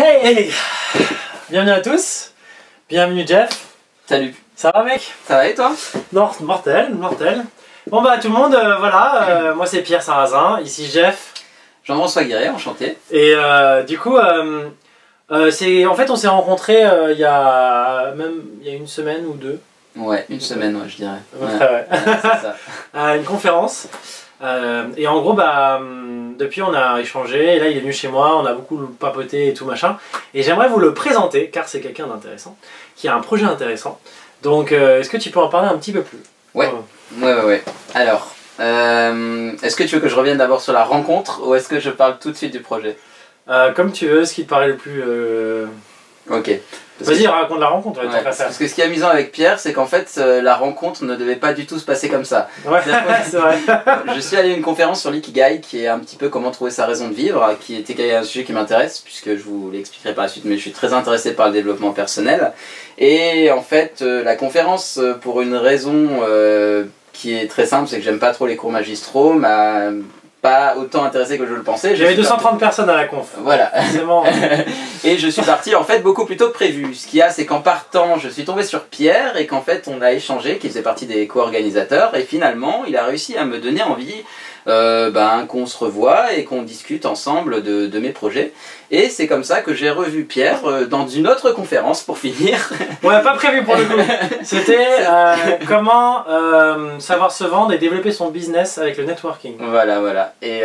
Hey, hey. Bienvenue à tous, bienvenue Jeff. Salut. Ça va mec? Ça va et toi? Non, mortel, mortel. Bon bah tout le monde, voilà, moi c'est Pierre Sarrazin, ici Jeff. Jean-François Guéret, enchanté. Et du coup, en fait on s'est rencontrés il y a une semaine ou deux. Ouais, une semaine, ouais, je dirais. Ouais. C'est ça. À une conférence. Et en gros, bah, depuis on a échangé, et là il est venu chez moi, on a beaucoup papoté et tout machin. Et j'aimerais vous le présenter, car c'est quelqu'un d'intéressant, qui a un projet intéressant. Donc est-ce que tu peux en parler un petit peu plus? Ouais, ouais. Alors, est-ce que tu veux que je revienne d'abord sur la rencontre, ou est-ce que je parle tout de suite du projet? Comme tu veux, ce qui te paraît le plus... Ok. Vas-y, raconte la rencontre, ouais, parce que ce qui est amusant avec Pierre, c'est qu'en fait, la rencontre ne devait pas du tout se passer comme ça. Ouais, c'est vrai. Je suis allé à une conférence sur l'ikigai, qui est un petit peu comment trouver sa raison de vivre, qui était un sujet qui m'intéresse, puisque je vous l'expliquerai par la suite, mais je suis très intéressé par le développement personnel. Et en fait, la conférence, pour une raison qui est très simple, c'est que j'aime pas trop les cours magistraux, m'a pas autant intéressé que je le pensais. J'avais 230 personnes à la conf. Voilà. Bon. Et je suis parti en fait beaucoup plus tôt que prévu. Ce qu'il y a, c'est qu'en partant, je suis tombé sur Pierre et qu'en fait on a échangé, qu'il faisait partie des co-organisateurs, et finalement il a réussi à me donner envie qu'on se revoie et qu'on discute ensemble de mes projets. Et c'est comme ça que j'ai revu Pierre dans une autre conférence pour finir. Ouais, pas prévu pour le coup. C'était comment savoir se vendre et développer son business avec le networking. Voilà. Et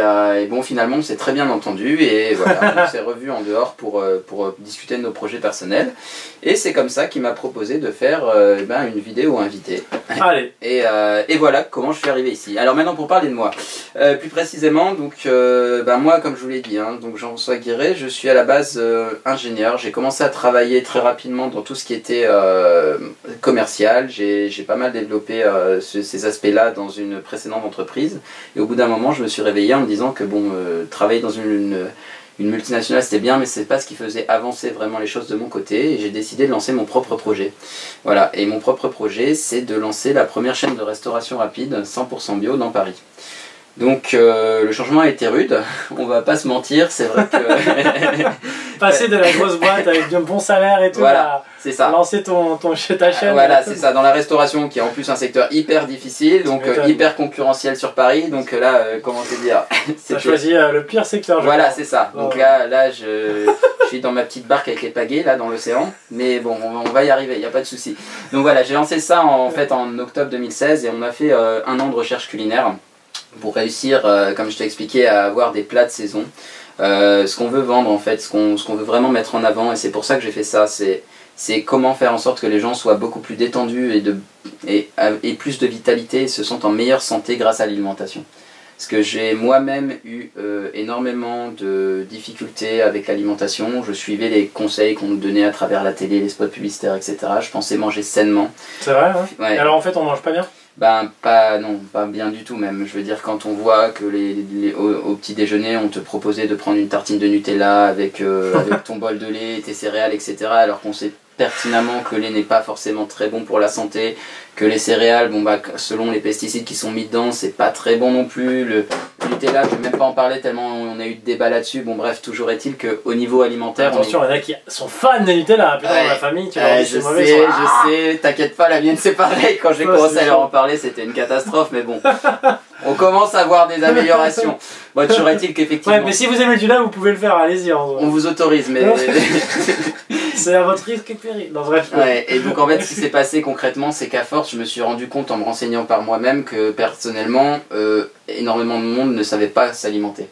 bon, finalement, on s'est très bien entendu et voilà, on s'est revus en dehors pour discuter de nos projets personnels. Et c'est comme ça qu'il m'a proposé de faire une vidéo invitée. Allez. Et voilà comment je suis arrivé ici. Alors maintenant, pour parler de moi. Plus précisément, donc moi, comme je vous l'ai dit, donc Jean-François Guéret, je suis à la base ingénieur. J'ai commencé à travailler très rapidement dans tout ce qui était commercial. J'ai pas mal développé ces aspects-là dans une précédente entreprise. Et au bout d'un moment, je me suis réveillé en me disant que travailler dans une multinationale c'était bien, mais c'est pas ce qui faisait avancer vraiment les choses de mon côté, et j'ai décidé de lancer mon propre projet. Voilà, et mon propre projet, c'est de lancer la première chaîne de restauration rapide 100% bio dans Paris. Donc le changement a été rude, on va pas se mentir, c'est vrai que... Passer de la grosse boîte avec un bon salaire et tout, voilà, c'est ça. Lancer ta chaîne. Voilà, c'est ça, dans la restauration qui est en plus un secteur hyper difficile, donc hyper concurrentiel sur Paris, donc là, comment te dire... Tu as choisi le pire secteur. Voilà, c'est ça, donc là je suis dans ma petite barque avec les pagaies, là, dans l'océan, mais bon, on va y arriver, il n'y a pas de souci. Donc voilà, j'ai lancé ça en octobre 2016, et on a fait un an de recherche culinaire pour réussir, comme je t'ai expliqué, à avoir des plats de saison. Ce qu'on veut vendre en fait, ce qu'on veut vraiment mettre en avant, et c'est pour ça que j'ai fait ça, c'est comment faire en sorte que les gens soient beaucoup plus détendus et plus de vitalité et se sentent en meilleure santé grâce à l'alimentation. Parce que j'ai moi-même eu énormément de difficultés avec l'alimentation, je suivais les conseils qu'on nous donnait à travers la télé, les spots publicitaires, etc. Je pensais manger sainement. C'est vrai, hein? Ouais. Alors en fait on mange pas bien? Non, pas bien du tout même. Je veux dire, quand on voit que au petit déjeuner, on te proposait de prendre une tartine de Nutella avec ton bol de lait, tes céréales, etc. Alors qu'on sait pertinemment que le lait n'est pas forcément très bon pour la santé, que les céréales, selon les pesticides qui sont mis dedans, c'est pas très bon non plus. Le Nutella, je vais même pas en parler tellement on a eu de débats là-dessus. Bon bref, toujours est-il qu'au niveau alimentaire... Attention, il y en a qui sont fans de Nutella, putain, dans la famille, tu leur dis c'est mauvais. Je sais, t'inquiète pas, la mienne c'est pareil, quand j'ai commencé à leur en parler, c'était une catastrophe, mais bon, on commence à voir des améliorations. Bon, toujours est-il qu'effectivement... Ouais, mais si vous aimez le Nutella, vous pouvez le faire, allez-y. On vous autorise, mais... C'est à votre risque et péril. Non, bref. Ouais, et donc en fait, ce qui s'est passé concrètement, c'est qu'à force, je me suis rendu compte en me renseignant par moi-même que personnellement, énormément de monde ne savait pas s'alimenter.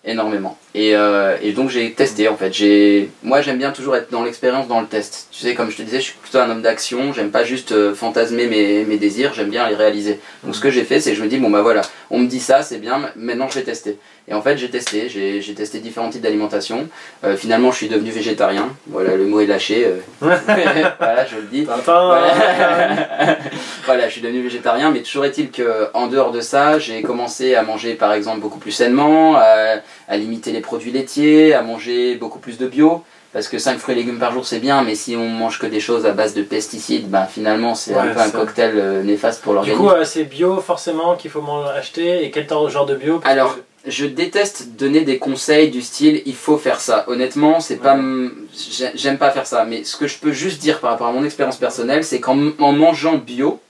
Énormément. Et donc j'ai testé en fait. Moi j'aime bien toujours être dans l'expérience, dans le test. Tu sais, comme je te disais, je suis plutôt un homme d'action, j'aime pas juste fantasmer mes désirs, j'aime bien les réaliser. Donc ce que j'ai fait, c'est que je me dis, voilà, on me dit ça, c'est bien, maintenant je vais tester. Et en fait j'ai testé différents types d'alimentation. Finalement je suis devenu végétarien, voilà, le mot est lâché. Voilà, je le dis. Voilà, je suis devenu végétarien, mais toujours est-il qu'en dehors de ça, j'ai commencé à manger par exemple beaucoup plus sainement, à limiter les produits laitiers, à manger beaucoup plus de bio. Parce que 5 fruits et légumes par jour c'est bien, mais si on mange que des choses à base de pesticides, finalement c'est un peu un cocktail néfaste pour l'organisme. Du coup c'est bio forcément qu'il faut acheter, et quel genre de bio? Alors je déteste donner des conseils du style il faut faire ça. Honnêtement, c'est pas, j'aime pas faire ça. Mais ce que je peux juste dire par rapport à mon expérience personnelle, c'est qu'en mangeant bio,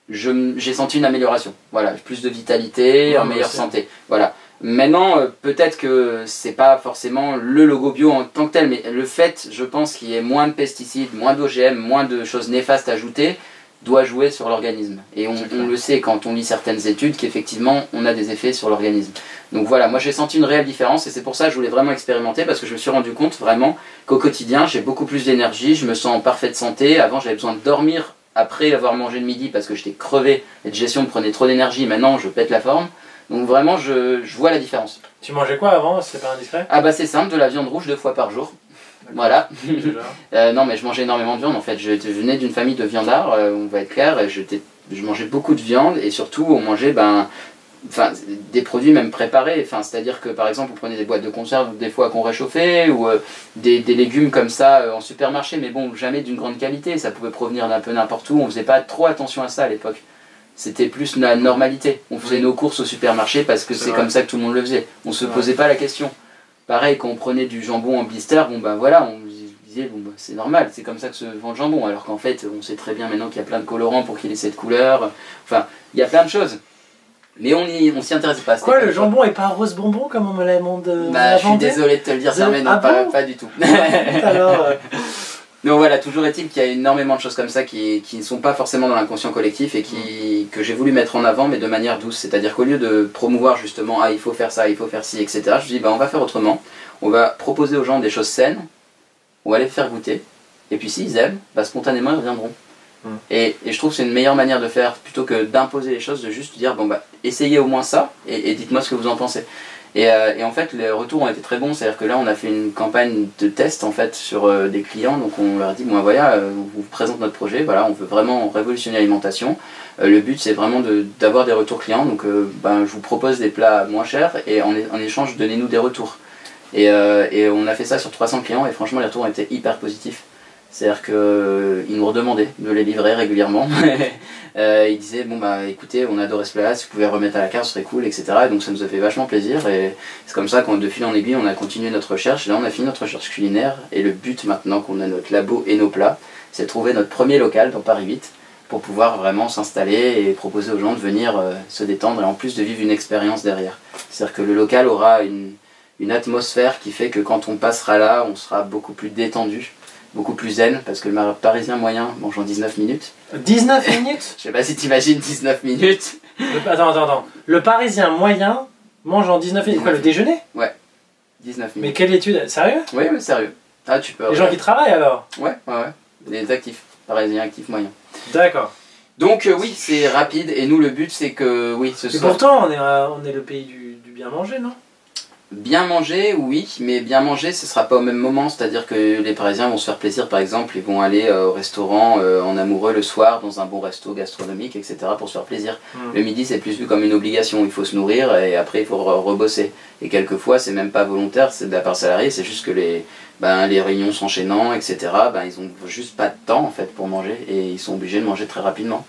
j'ai senti une amélioration. Voilà, plus de vitalité, en meilleure santé. Voilà. Maintenant, peut-être que c'est pas forcément le logo bio en tant que tel, mais le fait, je pense, qu'il y ait moins de pesticides, moins d'OGM, moins de choses néfastes ajoutées, doit jouer sur l'organisme. Et on le sait quand on lit certaines études qu'effectivement on a des effets sur l'organisme. Donc voilà, moi j'ai senti une réelle différence et c'est pour ça que je voulais vraiment expérimenter parce que je me suis rendu compte vraiment qu'au quotidien j'ai beaucoup plus d'énergie, je me sens en parfaite santé. Avant j'avais besoin de dormir après avoir mangé le midi parce que j'étais crevé, la digestion me prenait trop d'énergie, maintenant je pète la forme. Donc vraiment je vois la différence. Tu mangeais quoi avant, c'est pas indiscret? Ah bah c'est simple, de la viande rouge 2 fois par jour. Voilà. Non mais je mangeais énormément de viande en fait, je venais d'une famille de viandards, on va être clair, et je mangeais beaucoup de viande et surtout on mangeait des produits même préparés, c'est-à-dire que par exemple on prenait des boîtes de conserve des fois qu'on réchauffait ou des légumes comme ça en supermarché, mais bon jamais d'une grande qualité, ça pouvait provenir d'un peu n'importe où, on faisait pas trop attention à ça à l'époque. C'était plus la normalité, on faisait nos courses au supermarché parce que c'est comme ça que tout le monde le faisait, on se posait pas la question. Pareil, quand on prenait du jambon en blister, bon ben voilà, on disait bon ben, c'est normal, c'est comme ça que se vend le jambon, alors qu'en fait on sait très bien maintenant qu'il y a plein de colorants pour qu'il ait cette couleur, enfin il y a plein de choses. Mais on s'y intéresse pas. Quoi, le jambon est pas rose bonbon comme on me l'a demandé? Bah je suis désolé de te le dire ça, mais non, pas du tout. Alors, donc voilà, toujours est-il qu'il y a énormément de choses comme ça qui ne sont pas forcément dans l'inconscient collectif et que j'ai voulu mettre en avant mais de manière douce. C'est-à-dire qu'au lieu de promouvoir justement il faut faire ça, il faut faire ci, etc. Je me dis on va faire autrement. On va proposer aux gens des choses saines, on va les faire goûter et puis s'ils aiment, spontanément ils reviendront. Et je trouve que c'est une meilleure manière de faire plutôt que d'imposer les choses, de juste dire essayez au moins ça et dites-moi ce que vous en pensez. Et en fait les retours ont été très bons, c'est à dire que là on a fait une campagne de test en fait sur des clients, donc on leur a dit voilà, on vous présente notre projet, voilà, on veut vraiment révolutionner l'alimentation, le but c'est vraiment d'avoir des retours clients, donc je vous propose des plats moins chers et en échange donnez-nous des retours. Et on a fait ça sur 300 clients et franchement les retours ont été hyper positifs. C'est-à-dire qu'ils nous redemandaient de les livrer régulièrement. Ils disaient écoutez, on adorait ce plat-là, si vous pouvez remettre à la carte ce serait cool, etc. Et donc ça nous a fait vachement plaisir et c'est comme ça qu'en de fil en aiguille on a continué notre recherche. Et là on a fini notre recherche culinaire et le but maintenant qu'on a notre labo et nos plats, c'est de trouver notre premier local dans Paris 8 pour pouvoir vraiment s'installer et proposer aux gens de venir se détendre et en plus de vivre une expérience derrière. C'est-à-dire que le local aura une atmosphère qui fait que quand on passera là, on sera beaucoup plus détendu, beaucoup plus zen, parce que le parisien moyen mange en 19 minutes. 19 minutes? Je sais pas si t'imagines 19 minutes. Attends. Le parisien moyen mange en 19 minutes. Quoi, le déjeuner? Ouais, 19 minutes. Mais quelle étude? Sérieux? Oui, mais sérieux. Ah, tu peux. Les gens qui travaillent alors? Ouais. Les actifs. Parisiens actifs moyens. D'accord. Donc oui, c'est rapide et nous le but c'est que ce soit... Et pourtant on est le pays du bien manger, non? Bien manger, oui, mais bien manger ce sera pas au même moment, c'est-à-dire que les Parisiens vont se faire plaisir, par exemple, ils vont aller au restaurant en amoureux le soir, dans un bon resto gastronomique, etc. pour se faire plaisir. Le midi c'est plus vu comme une obligation, il faut se nourrir et après il faut rebosser. Et quelquefois c'est même pas volontaire, c'est de la part salariée, c'est juste que les réunions s'enchaînant, etc. Ils ont juste pas de temps en fait pour manger et ils sont obligés de manger très rapidement.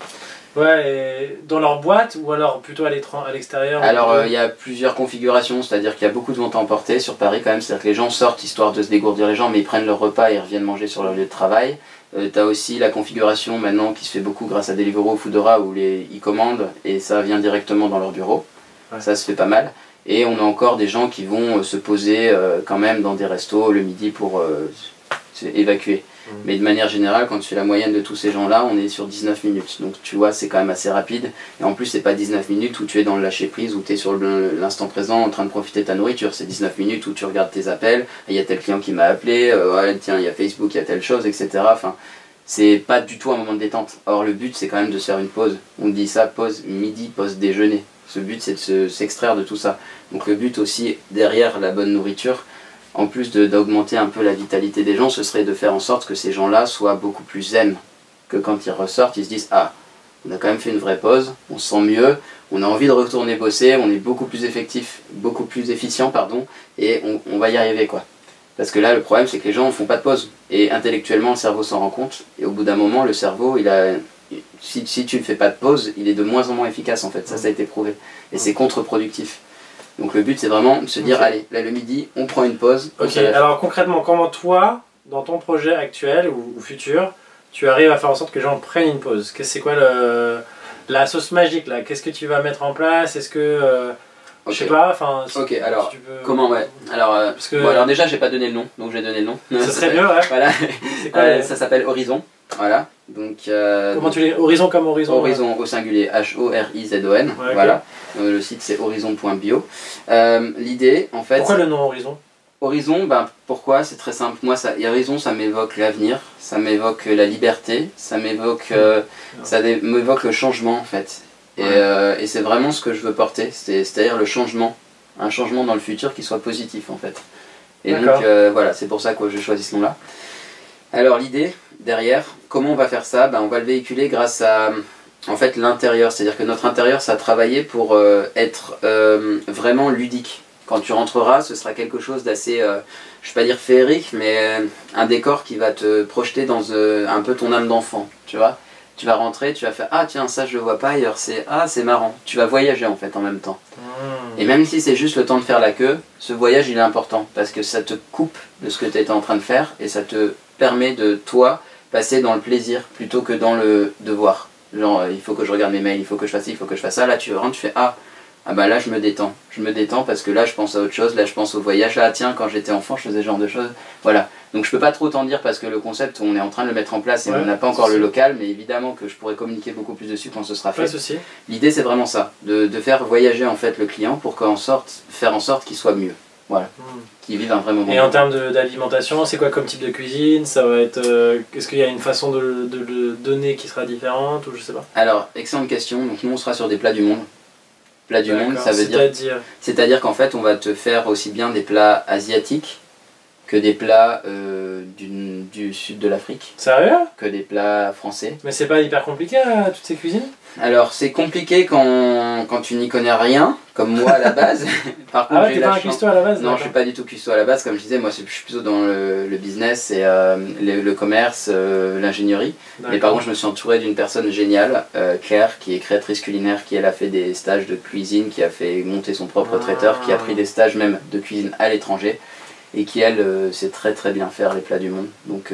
Ouais, et dans leur boîte ou alors plutôt à l'extérieur? Alors il y a plusieurs configurations, c'est-à-dire qu'il y a beaucoup de ventes à emporter sur Paris quand même, c'est-à-dire que les gens sortent histoire de se dégourdir les jambes mais ils prennent leur repas et ils reviennent manger sur leur lieu de travail. Tu as aussi la configuration maintenant qui se fait beaucoup grâce à Deliveroo ou Foodora où ils commandent et ça vient directement dans leur bureau, ça se fait pas mal. Et on a encore des gens qui vont se poser quand même dans des restos le midi pour évacuer. Mais de manière générale, quand tu fais la moyenne de tous ces gens-là, on est sur 19 minutes. Donc tu vois, c'est quand même assez rapide. Et en plus, c'est pas 19 minutes où tu es dans le lâcher-prise, où tu es sur l'instant présent en train de profiter de ta nourriture. C'est 19 minutes où tu regardes tes appels. Il y a tel client qui m'a appelé, tiens, il y a Facebook, il y a telle chose, etc. Enfin, c'est pas du tout un moment de détente. Or, le but, c'est quand même de se faire une pause. On dit ça, pause midi, pause déjeuner. Ce but, c'est de s'extraire de tout ça. Donc le but aussi, derrière la bonne nourriture, en plus d'augmenter un peu la vitalité des gens, ce serait de faire en sorte que ces gens-là soient beaucoup plus zen. Que quand ils ressortent, ils se disent « Ah, on a quand même fait une vraie pause, on se sent mieux, on a envie de retourner bosser, on est beaucoup plus efficient, et on va y arriver quoi. » Parce que là, le problème, c'est que les gens ne font pas de pause. Et intellectuellement, le cerveau s'en rend compte. Et au bout d'un moment, le cerveau, si tu ne fais pas de pause, il est de moins en moins efficace en fait. Ça a été prouvé. Et c'est contre-productif. Donc le but c'est vraiment de se dire, Ok. allez, là le midi, on prend une pause. on Ok, s'arrête. alors concrètement, comment toi, dans ton projet actuel ou futur, tu arrives à faire en sorte que les gens prennent une pause? C'est quoi la sauce magique là? Qu'est-ce que tu vas mettre en place? Est-ce que. Je sais Ok. pas, enfin. Ok, alors, tu peux- comment, ouais. Alors, Parce que. bon, alors déjà, j'ai pas donné le nom, donc je vais donner le nom. Ce serait mieux, ouais. Voilà. C'est quoi, Ça s'appelle Horizon. Voilà. Donc, comment tu les. Horizon comme horizon? Horizon au singulier, Horizon. Ouais, ok. Voilà. Le site c'est horizon.bio. L'idée, en fait. Pourquoi le nom Horizon? Horizon, ben, pourquoi? C'est très simple. Moi, Horizon, ça m'évoque l'avenir, ça m'évoque la liberté, ça m'évoque m'évoque le changement, en fait. Et c'est vraiment ce que je veux porter, c'est-à-dire le changement. Un changement dans le futur qui soit positif, en fait. Et donc, voilà, c'est pour ça que j'ai choisi ce nom-là. Alors, l'idée, derrière, comment on va faire ça? Ben, on va le véhiculer grâce à, en fait, l'intérieur. C'est-à-dire que notre intérieur, ça a travaillé pour être vraiment ludique. Quand tu rentreras, ce sera quelque chose d'assez, je vais pas dire féerique, mais un décor qui va te projeter dans un peu ton âme d'enfant, tu vois. Tu vas rentrer, tu vas faire, ah tiens, ça je le vois pas ailleurs, c'est marrant. Tu vas voyager en fait en même temps. Et même si c'est juste le temps de faire la queue, ce voyage il est important parce que ça te coupe de ce que tu étais en train de faire et ça te permet de, toi, passer dans le plaisir plutôt que dans le devoir. Genre, il faut que je regarde mes mails, il faut que je fasse ci, il faut que je fasse ça. Là, tu rentres, tu fais, ah bah là je me détends. Je me détends parce que là je pense à autre chose, là je pense au voyage. Ah tiens, quand j'étais enfant, je faisais ce genre de choses. Voilà. Donc je peux pas trop t'en dire parce que le concept, on est en train de le mettre en place et on n'a pas encore le local, mais évidemment que je pourrais communiquer beaucoup plus dessus quand ce sera fait. Pas de souci. L'idée c'est vraiment ça, de faire voyager en fait le client pour faire en sorte qu'il soit mieux. Voilà. Qu'il vive un vrai moment. Et en termes d'alimentation, c'est quoi comme type de cuisine? Ça va être. Est-ce qu'il y a une façon de le donner qui sera différente ou je sais pas? Alors, excellente question. Donc nous on sera sur des plats du monde. Plats du monde, ça veut dire. C'est-à-dire qu'en fait on va te faire aussi bien des plats asiatiques que des plats du sud de l'Afrique. Sérieux? Que des plats français. Mais c'est pas hyper compliqué toutes ces cuisines? Alors c'est compliqué quand tu n'y connais rien, comme moi à la base. Par contre, ah ouais, t'es pas un cuistot à la base? Non, je suis pas du tout cuistot à la base. Comme je disais, moi je suis plutôt dans le business et le commerce, l'ingénierie. Mais par contre, je me suis entouré d'une personne géniale, Claire, qui est créatrice culinaire, qui elle a fait des stages de cuisine, qui a fait monter son propre traiteur, qui a pris des stages même de cuisine à l'étranger. Et qui elle sait très très bien faire les plats du monde. Donc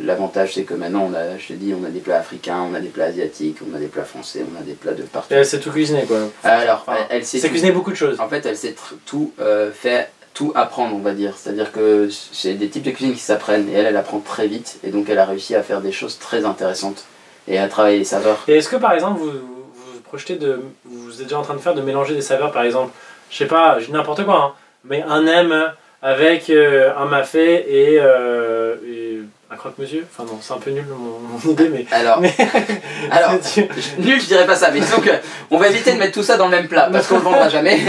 l'avantage c'est que maintenant je te dis, on a des plats africains, on a des plats asiatiques, on a des plats français, on a des plats de partout. Et elle sait tout cuisiner quoi. Alors elle sait cuisiner beaucoup de choses. En fait elle sait tout faire, tout apprendre on va dire. C'est-à-dire que c'est des types de cuisine qui s'apprennent et elle apprend très vite et donc elle a réussi à faire des choses très intéressantes et à travailler les saveurs. Et est-ce que par exemple vous projetez vous êtes déjà en train de mélanger des saveurs par exemple, je sais pas, n'importe quoi, hein, mais un nem avec un mafé et un croque-monsieur. Enfin non, c'est un peu nul mon idée, mais... Alors, nul je dirais pas ça, mais disons que on va éviter de mettre tout ça dans le même plat, parce qu'on le vendra jamais.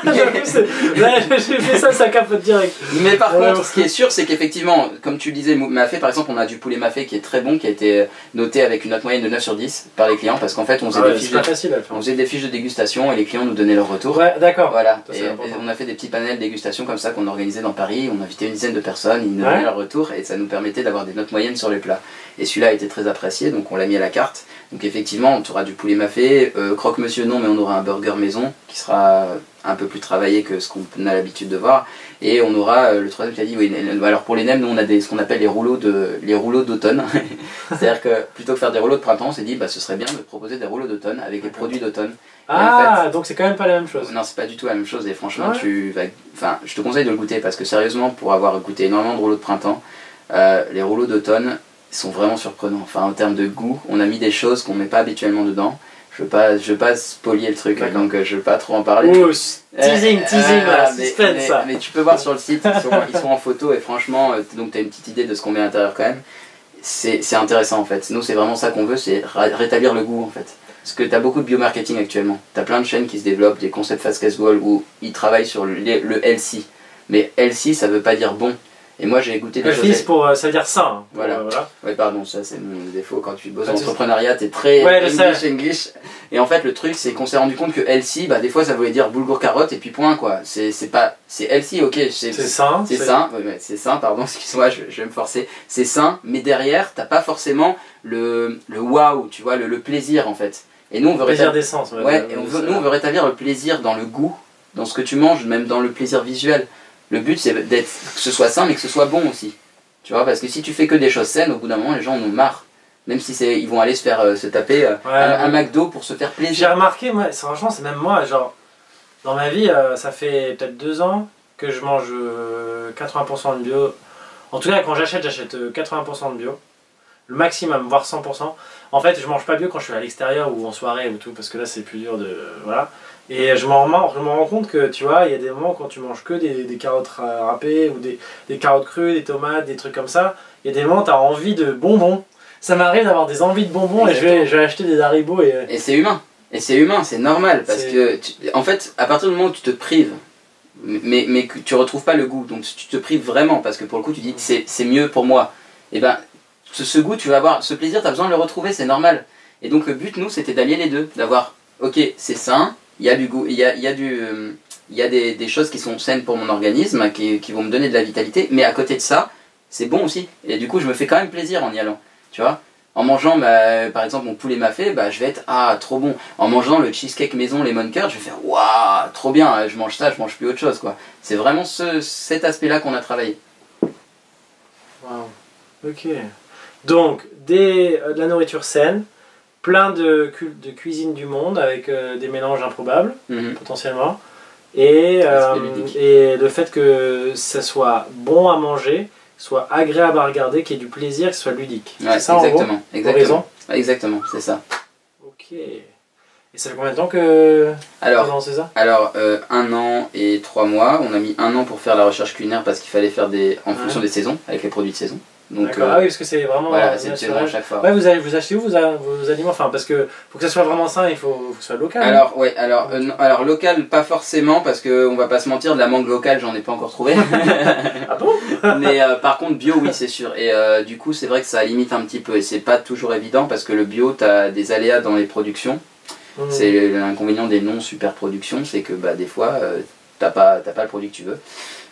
Là, j'ai fait ça capote direct. Mais par contre, ce qui est sûr, c'est qu'effectivement, comme tu disais, mafé, par exemple, on a du poulet mafé qui est très bon, qui a été noté avec une note moyenne de 9 sur 10 par les clients, parce qu'en fait, on faisait des fiches de dégustation et les clients nous donnaient leur retour. Ouais, d'accord. Voilà, et on a fait des petits panels dégustation comme ça qu'on organisait dans Paris, on invitait une dizaine de personnes, ils nous donnaient leur retour et ça nous permettait d'avoir des notes moyennes sur les plats. Et celui-là a été très apprécié, donc on l'a mis à la carte. Donc effectivement, on aura du poulet mafé, croque-monsieur non, mais on aura un burger maison qui sera un peu plus travaillé que ce qu'on a l'habitude de voir. Et on aura le troisième qui a dit, oui, alors pour les nems, nous on a ce qu'on appelle les rouleaux d'automne. C'est-à-dire que plutôt que faire des rouleaux de printemps, on s'est dit, bah, ce serait bien de proposer des rouleaux d'automne avec les produits d'automne. Ah, en fait, donc c'est quand même pas la même chose. Non, c'est pas du tout la même chose et franchement, je te conseille de le goûter parce que sérieusement, pour avoir goûté énormément de rouleaux de printemps, les rouleaux d'automne sont vraiment surprenants. Enfin, en termes de goût, on a mis des choses qu'on met pas habituellement dedans. Je veux pas spolier le truc, donc je veux pas trop en parler. Oh, teasing, suspense ça. Mais tu peux voir sur le site, ils sont en photo et franchement, donc tu as une petite idée de ce qu'on met à l'intérieur quand même. C'est intéressant en fait. Nous, c'est vraiment ça qu'on veut, c'est rétablir le goût en fait. Parce que tu as beaucoup de biomarketing actuellement. Tu as plein de chaînes qui se développent, des concepts fast casual où ils travaillent sur le healthy. Mais healthy, ça veut pas dire bon. Et moi j'ai goûté des choses. Ça veut dire ça. Hein, voilà. Ouais, pardon, ça c'est mon défaut. Quand tu bosses en entrepreneuriat, t'es très English. Et en fait, le truc, c'est qu'on s'est rendu compte que healthy, bah, des fois ça voulait dire boulgour carotte et puis point quoi. C'est healthy, ok. C'est sain. C'est sain. Ouais, c'est sain, pardon, excuse-moi, je vais me forcer. C'est sain, mais derrière, t'as pas forcément le wow, tu vois, le plaisir en fait. Et nous, on veut plaisir d'essence. nous, on veut rétablir le plaisir dans le goût dans ce que tu manges, même dans le plaisir visuel. Le but c'est que ce soit sain mais que ce soit bon aussi. Tu vois, parce que si tu fais que des choses saines, au bout d'un moment les gens en ont marre. Même si ils vont aller se taper un McDo pour se faire plaisir. J'ai remarqué, moi, franchement c'est même moi, genre dans ma vie ça fait peut-être 2 ans que je mange 80% de bio. En tout cas quand j'achète 80% de bio. Le maximum, voire 100%. En fait, je mange pas bio quand je suis à l'extérieur ou en soirée ou tout, parce que là c'est plus dur de. Voilà. Et je m'en rends compte que tu vois, il y a des moments quand tu manges que des carottes râpées ou des carottes crues, des tomates, des trucs comme ça. Il y a des moments où tu as envie de bonbons. Ça m'arrive d'avoir des envies de bonbons. Exactement. Et je vais acheter des Haribo. Et c'est humain. Et c'est humain, c'est normal. Parce que, en fait, à partir du moment où tu te prives, mais que tu retrouves pas le goût, donc tu te prives vraiment, parce que pour le coup tu dis c'est mieux pour moi, et ben ce goût, tu vas avoir ce plaisir, tu as besoin de le retrouver, c'est normal. Et donc le but, nous, c'était d'allier les deux, d'avoir, ok, c'est sain, il y a du goût, il y a des choses qui sont saines pour mon organisme, qui vont me donner de la vitalité, mais à côté de ça, c'est bon aussi. Et du coup, je me fais quand même plaisir en y allant, tu vois. En mangeant, par exemple, mon poulet mafé, je vais être, trop bon. En mangeant le cheesecake maison lemon curd, je vais faire, waouh, trop bien, je mange ça, je mange plus autre chose, quoi. C'est vraiment cet aspect-là qu'on a travaillé. Waouh, ok. Donc, de la nourriture saine, plein de cuisine du monde avec des mélanges improbables, potentiellement, et le fait que ça soit bon à manger, soit agréable à regarder, qu'il y ait du plaisir, que ce soit ludique. Ouais, c'est ça, exactement, exactement, c'est ça. Ok. Et ça fait combien de temps que tu as lancé ça? Alors, 1 an et 3 mois. On a mis 1 an pour faire la recherche culinaire parce qu'il fallait faire en fonction des saisons, avec les produits de saison. Donc, ah oui, parce que c'est vraiment c'est une saison à chaque fois. Ouais, vous achetez où vos aliments? Enfin, parce que pour que ça soit vraiment sain, il faut que ce soit local. Alors local, pas forcément, parce qu'on va pas se mentir, de la mangue locale, j'en ai pas encore trouvé. Ah bon? Mais par contre, bio, oui, c'est sûr. Et du coup, c'est vrai que ça limite un petit peu. Et c'est pas toujours évident parce que le bio, t'as des aléas dans les productions. C'est l'inconvénient des non-super productions, c'est que des fois, t'as pas le produit que tu veux.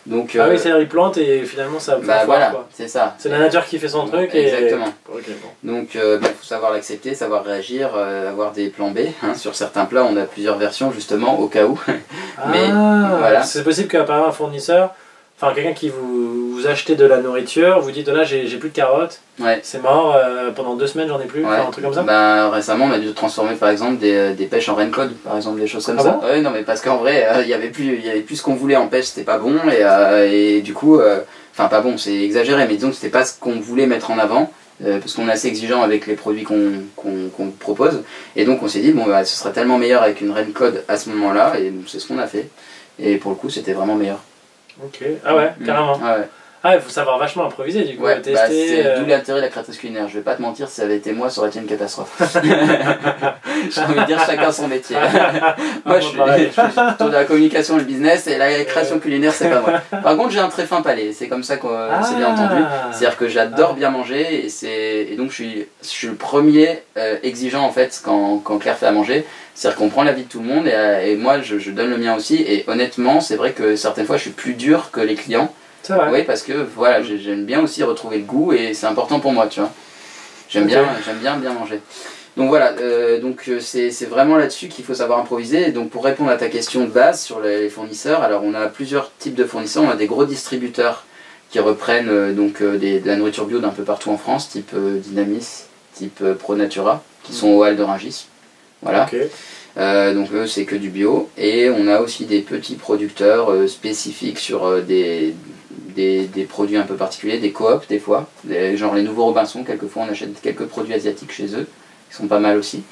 Donc, oui, c'est-à-dire ils plantent et finalement ça voilà, c'est ça. C'est la nature qui fait son truc. Exactement. Okay, bon. Donc il faut savoir l'accepter, savoir réagir, avoir des plans B. Sur certains plats, on a plusieurs versions justement au cas où. Mais voilà. C'est possible qu'à part un fournisseur, enfin quelqu'un qui vous achetez de la nourriture, vous dit là j'ai plus de carottes, c'est mort, pendant 2 semaines j'en ai plus, un truc comme ça. Récemment on a dû transformer par exemple des pêches en Rencode, par exemple, des choses comme ça. Bon ouais, non mais parce qu'en vrai il y avait plus ce qu'on voulait en pêche, c'était pas bon et du coup, enfin pas bon, c'est exagéré, mais disons que c'était pas ce qu'on voulait mettre en avant. Parce qu'on est assez exigeant avec les produits qu'on propose, et donc on s'est dit ce sera tellement meilleur avec une Rencode à ce moment là, et c'est ce qu'on a fait, et pour le coup c'était vraiment meilleur. Ok, ah ouais, carrément. Ah ouais. Ah, il faut savoir vachement improviser du coup, tester. C'est d'où l'intérêt de la créatrice culinaire. Je vais pas te mentir, si ça avait été moi, ça aurait été une catastrophe. J'ai envie de dire chacun son métier. Moi, je suis plutôt de la communication et le business, et la création culinaire, c'est pas moi. Par contre, j'ai un très fin palais, c'est comme ça qu'on s'est bien entendu. C'est-à-dire que j'adore bien manger, et donc je suis le premier exigeant en fait quand Claire fait à manger. C'est-à-dire qu'on prend l'avis de tout le monde, et moi, je donne le mien aussi. Et honnêtement, c'est vrai que certaines fois, je suis plus dur que les clients. C'est vrai. Oui, parce que voilà, j'aime bien aussi retrouver le goût, et c'est important pour moi, tu vois. J'aime bien manger. Donc voilà, c'est vraiment là-dessus qu'il faut savoir improviser. Et donc pour répondre à ta question de base sur les fournisseurs, alors on a plusieurs types de fournisseurs. On a des gros distributeurs qui reprennent de la nourriture bio d'un peu partout en France, type Dynamis, type Pro Natura, qui sont au Hall de Rungis. Voilà. Okay. Donc eux c'est que du bio, et on a aussi des petits producteurs spécifiques sur des produits un peu particuliers, des coops des fois, genre les nouveaux Robinson, quelquefois on achète quelques produits asiatiques chez eux, qui sont pas mal aussi.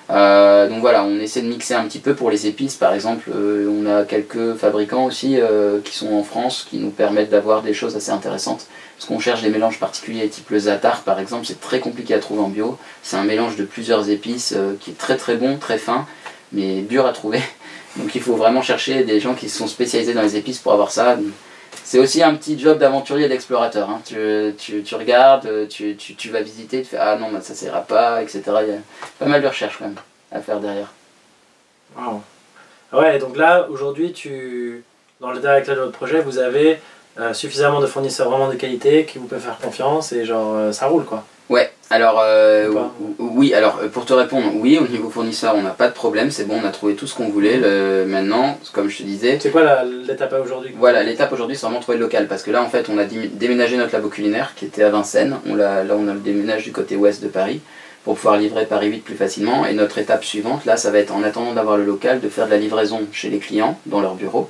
Donc voilà, on essaie de mixer un petit peu. Pour les épices par exemple, on a quelques fabricants aussi qui sont en France, qui nous permettent d'avoir des choses assez intéressantes. Parce qu'on cherche des mélanges particuliers, type le za'atar par exemple, c'est très compliqué à trouver en bio. C'est un mélange de plusieurs épices qui est très très bon, très fin, mais dur à trouver. Donc il faut vraiment chercher des gens qui sont spécialisés dans les épices pour avoir ça. C'est aussi un petit job d'aventurier et d'explorateur. Hein. Tu regardes, tu vas visiter, tu fais ah non, ça s'ira pas, etc. Il y a pas mal de recherches quand même à faire derrière. Wow. Ouais, donc là aujourd'hui, dans le cadre de votre projet, vous avez suffisamment de fournisseurs vraiment de qualité qui vous peuvent faire confiance, et genre ça roule quoi. Ouais, Alors, Ou pas oui, alors pour te répondre, oui, au niveau fournisseur, on n'a pas de problème, c'est bon, on a trouvé tout ce qu'on voulait. Maintenant, comme je te disais, C'est quoi l'étape à aujourd'hui? voilà, l'étape aujourd'hui, c'est vraiment trouver le local. Parce que là, en fait, on a déménagé notre labo culinaire qui était à Vincennes. Là, on a le déménage du côté ouest de Paris pour pouvoir livrer Paris 8 plus facilement. Et notre étape suivante, là, ça va être, en attendant d'avoir le local, de faire de la livraison chez les clients, dans leur bureau.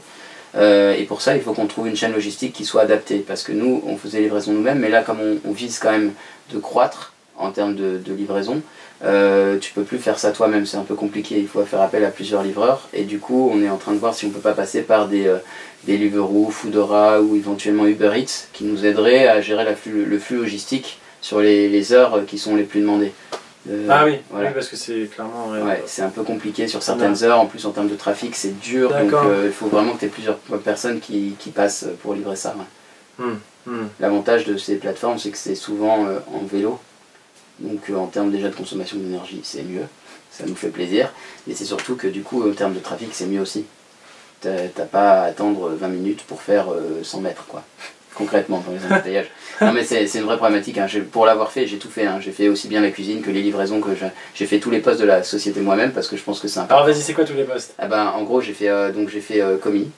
Et pour ça, il faut qu'on trouve une chaîne logistique qui soit adaptée. Parce que nous, on faisait livraison nous-mêmes, mais là, comme on vise quand même de croître en termes de livraison, tu peux plus faire ça toi-même, c'est un peu compliqué. Il faut faire appel à plusieurs livreurs. Et du coup, on est en train de voir si on peut pas passer par des Deliveroo, Foodora ou éventuellement Uber Eats qui nous aideraient à gérer le flux logistique sur les heures qui sont les plus demandées. Ah oui, voilà. oui, parce que c'est clairement... Ouais, c'est un peu compliqué sur certaines heures, en plus en termes de trafic c'est dur, donc il faut vraiment que tu aies plusieurs personnes qui passent pour livrer ça. Ouais. L'avantage de ces plateformes c'est que c'est souvent en vélo, donc en termes déjà de consommation d'énergie c'est mieux, ça nous fait plaisir, et c'est surtout que du coup en termes de trafic c'est mieux aussi. T'as pas à attendre 20 minutes pour faire 100 mètres quoi. Concrètement dans les embouteillages. Non mais c'est une vraie problématique, hein. Pour l'avoir fait, j'ai tout fait, hein. J'ai fait aussi bien la cuisine que les livraisons, j'ai fait tous les postes de la société moi-même parce que je pense que c'est important. Alors vas-y, c'est quoi tous les postes? Ah ben, en gros j'ai fait commis,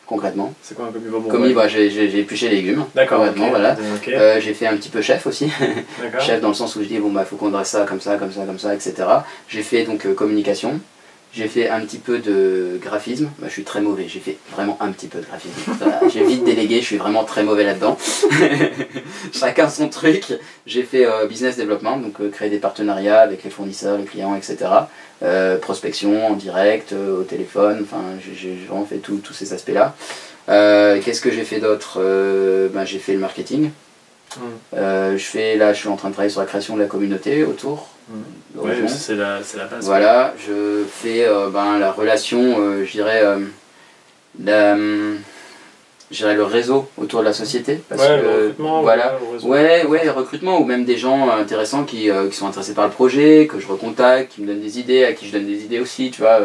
concrètement. C'est quoi un commis? Bon, commis, ouais. bah, j'ai épluché les légumes, d'accord, concrètement, okay. Voilà. Okay. J'ai fait un petit peu chef aussi, chef dans le sens où je dis bon bah faut qu'on dresse ça, comme ça, etc. J'ai fait donc communication. J'ai fait un petit peu de graphisme, bah, je suis très mauvais, j'ai fait vraiment un petit peu de graphisme. Voilà, j'ai vite délégué, je suis vraiment très mauvais là-dedans. Chacun son truc. J'ai fait business development, donc créer des partenariats avec les fournisseurs, les clients, etc. Prospection en direct, au téléphone, enfin j'ai vraiment fait tous ces aspects-là. Qu'est-ce que j'ai fait d'autre? J'ai fait le marketing. Là je suis en train de travailler sur la création de la communauté autour. Oui, c'est la base. Voilà, je fais la relation, je dirais le réseau autour de la société. Parce que, le recrutement, voilà, le recrutement, ou même des gens intéressants qui sont intéressés par le projet, que je recontacte, qui me donnent des idées, à qui je donne des idées aussi, tu vois.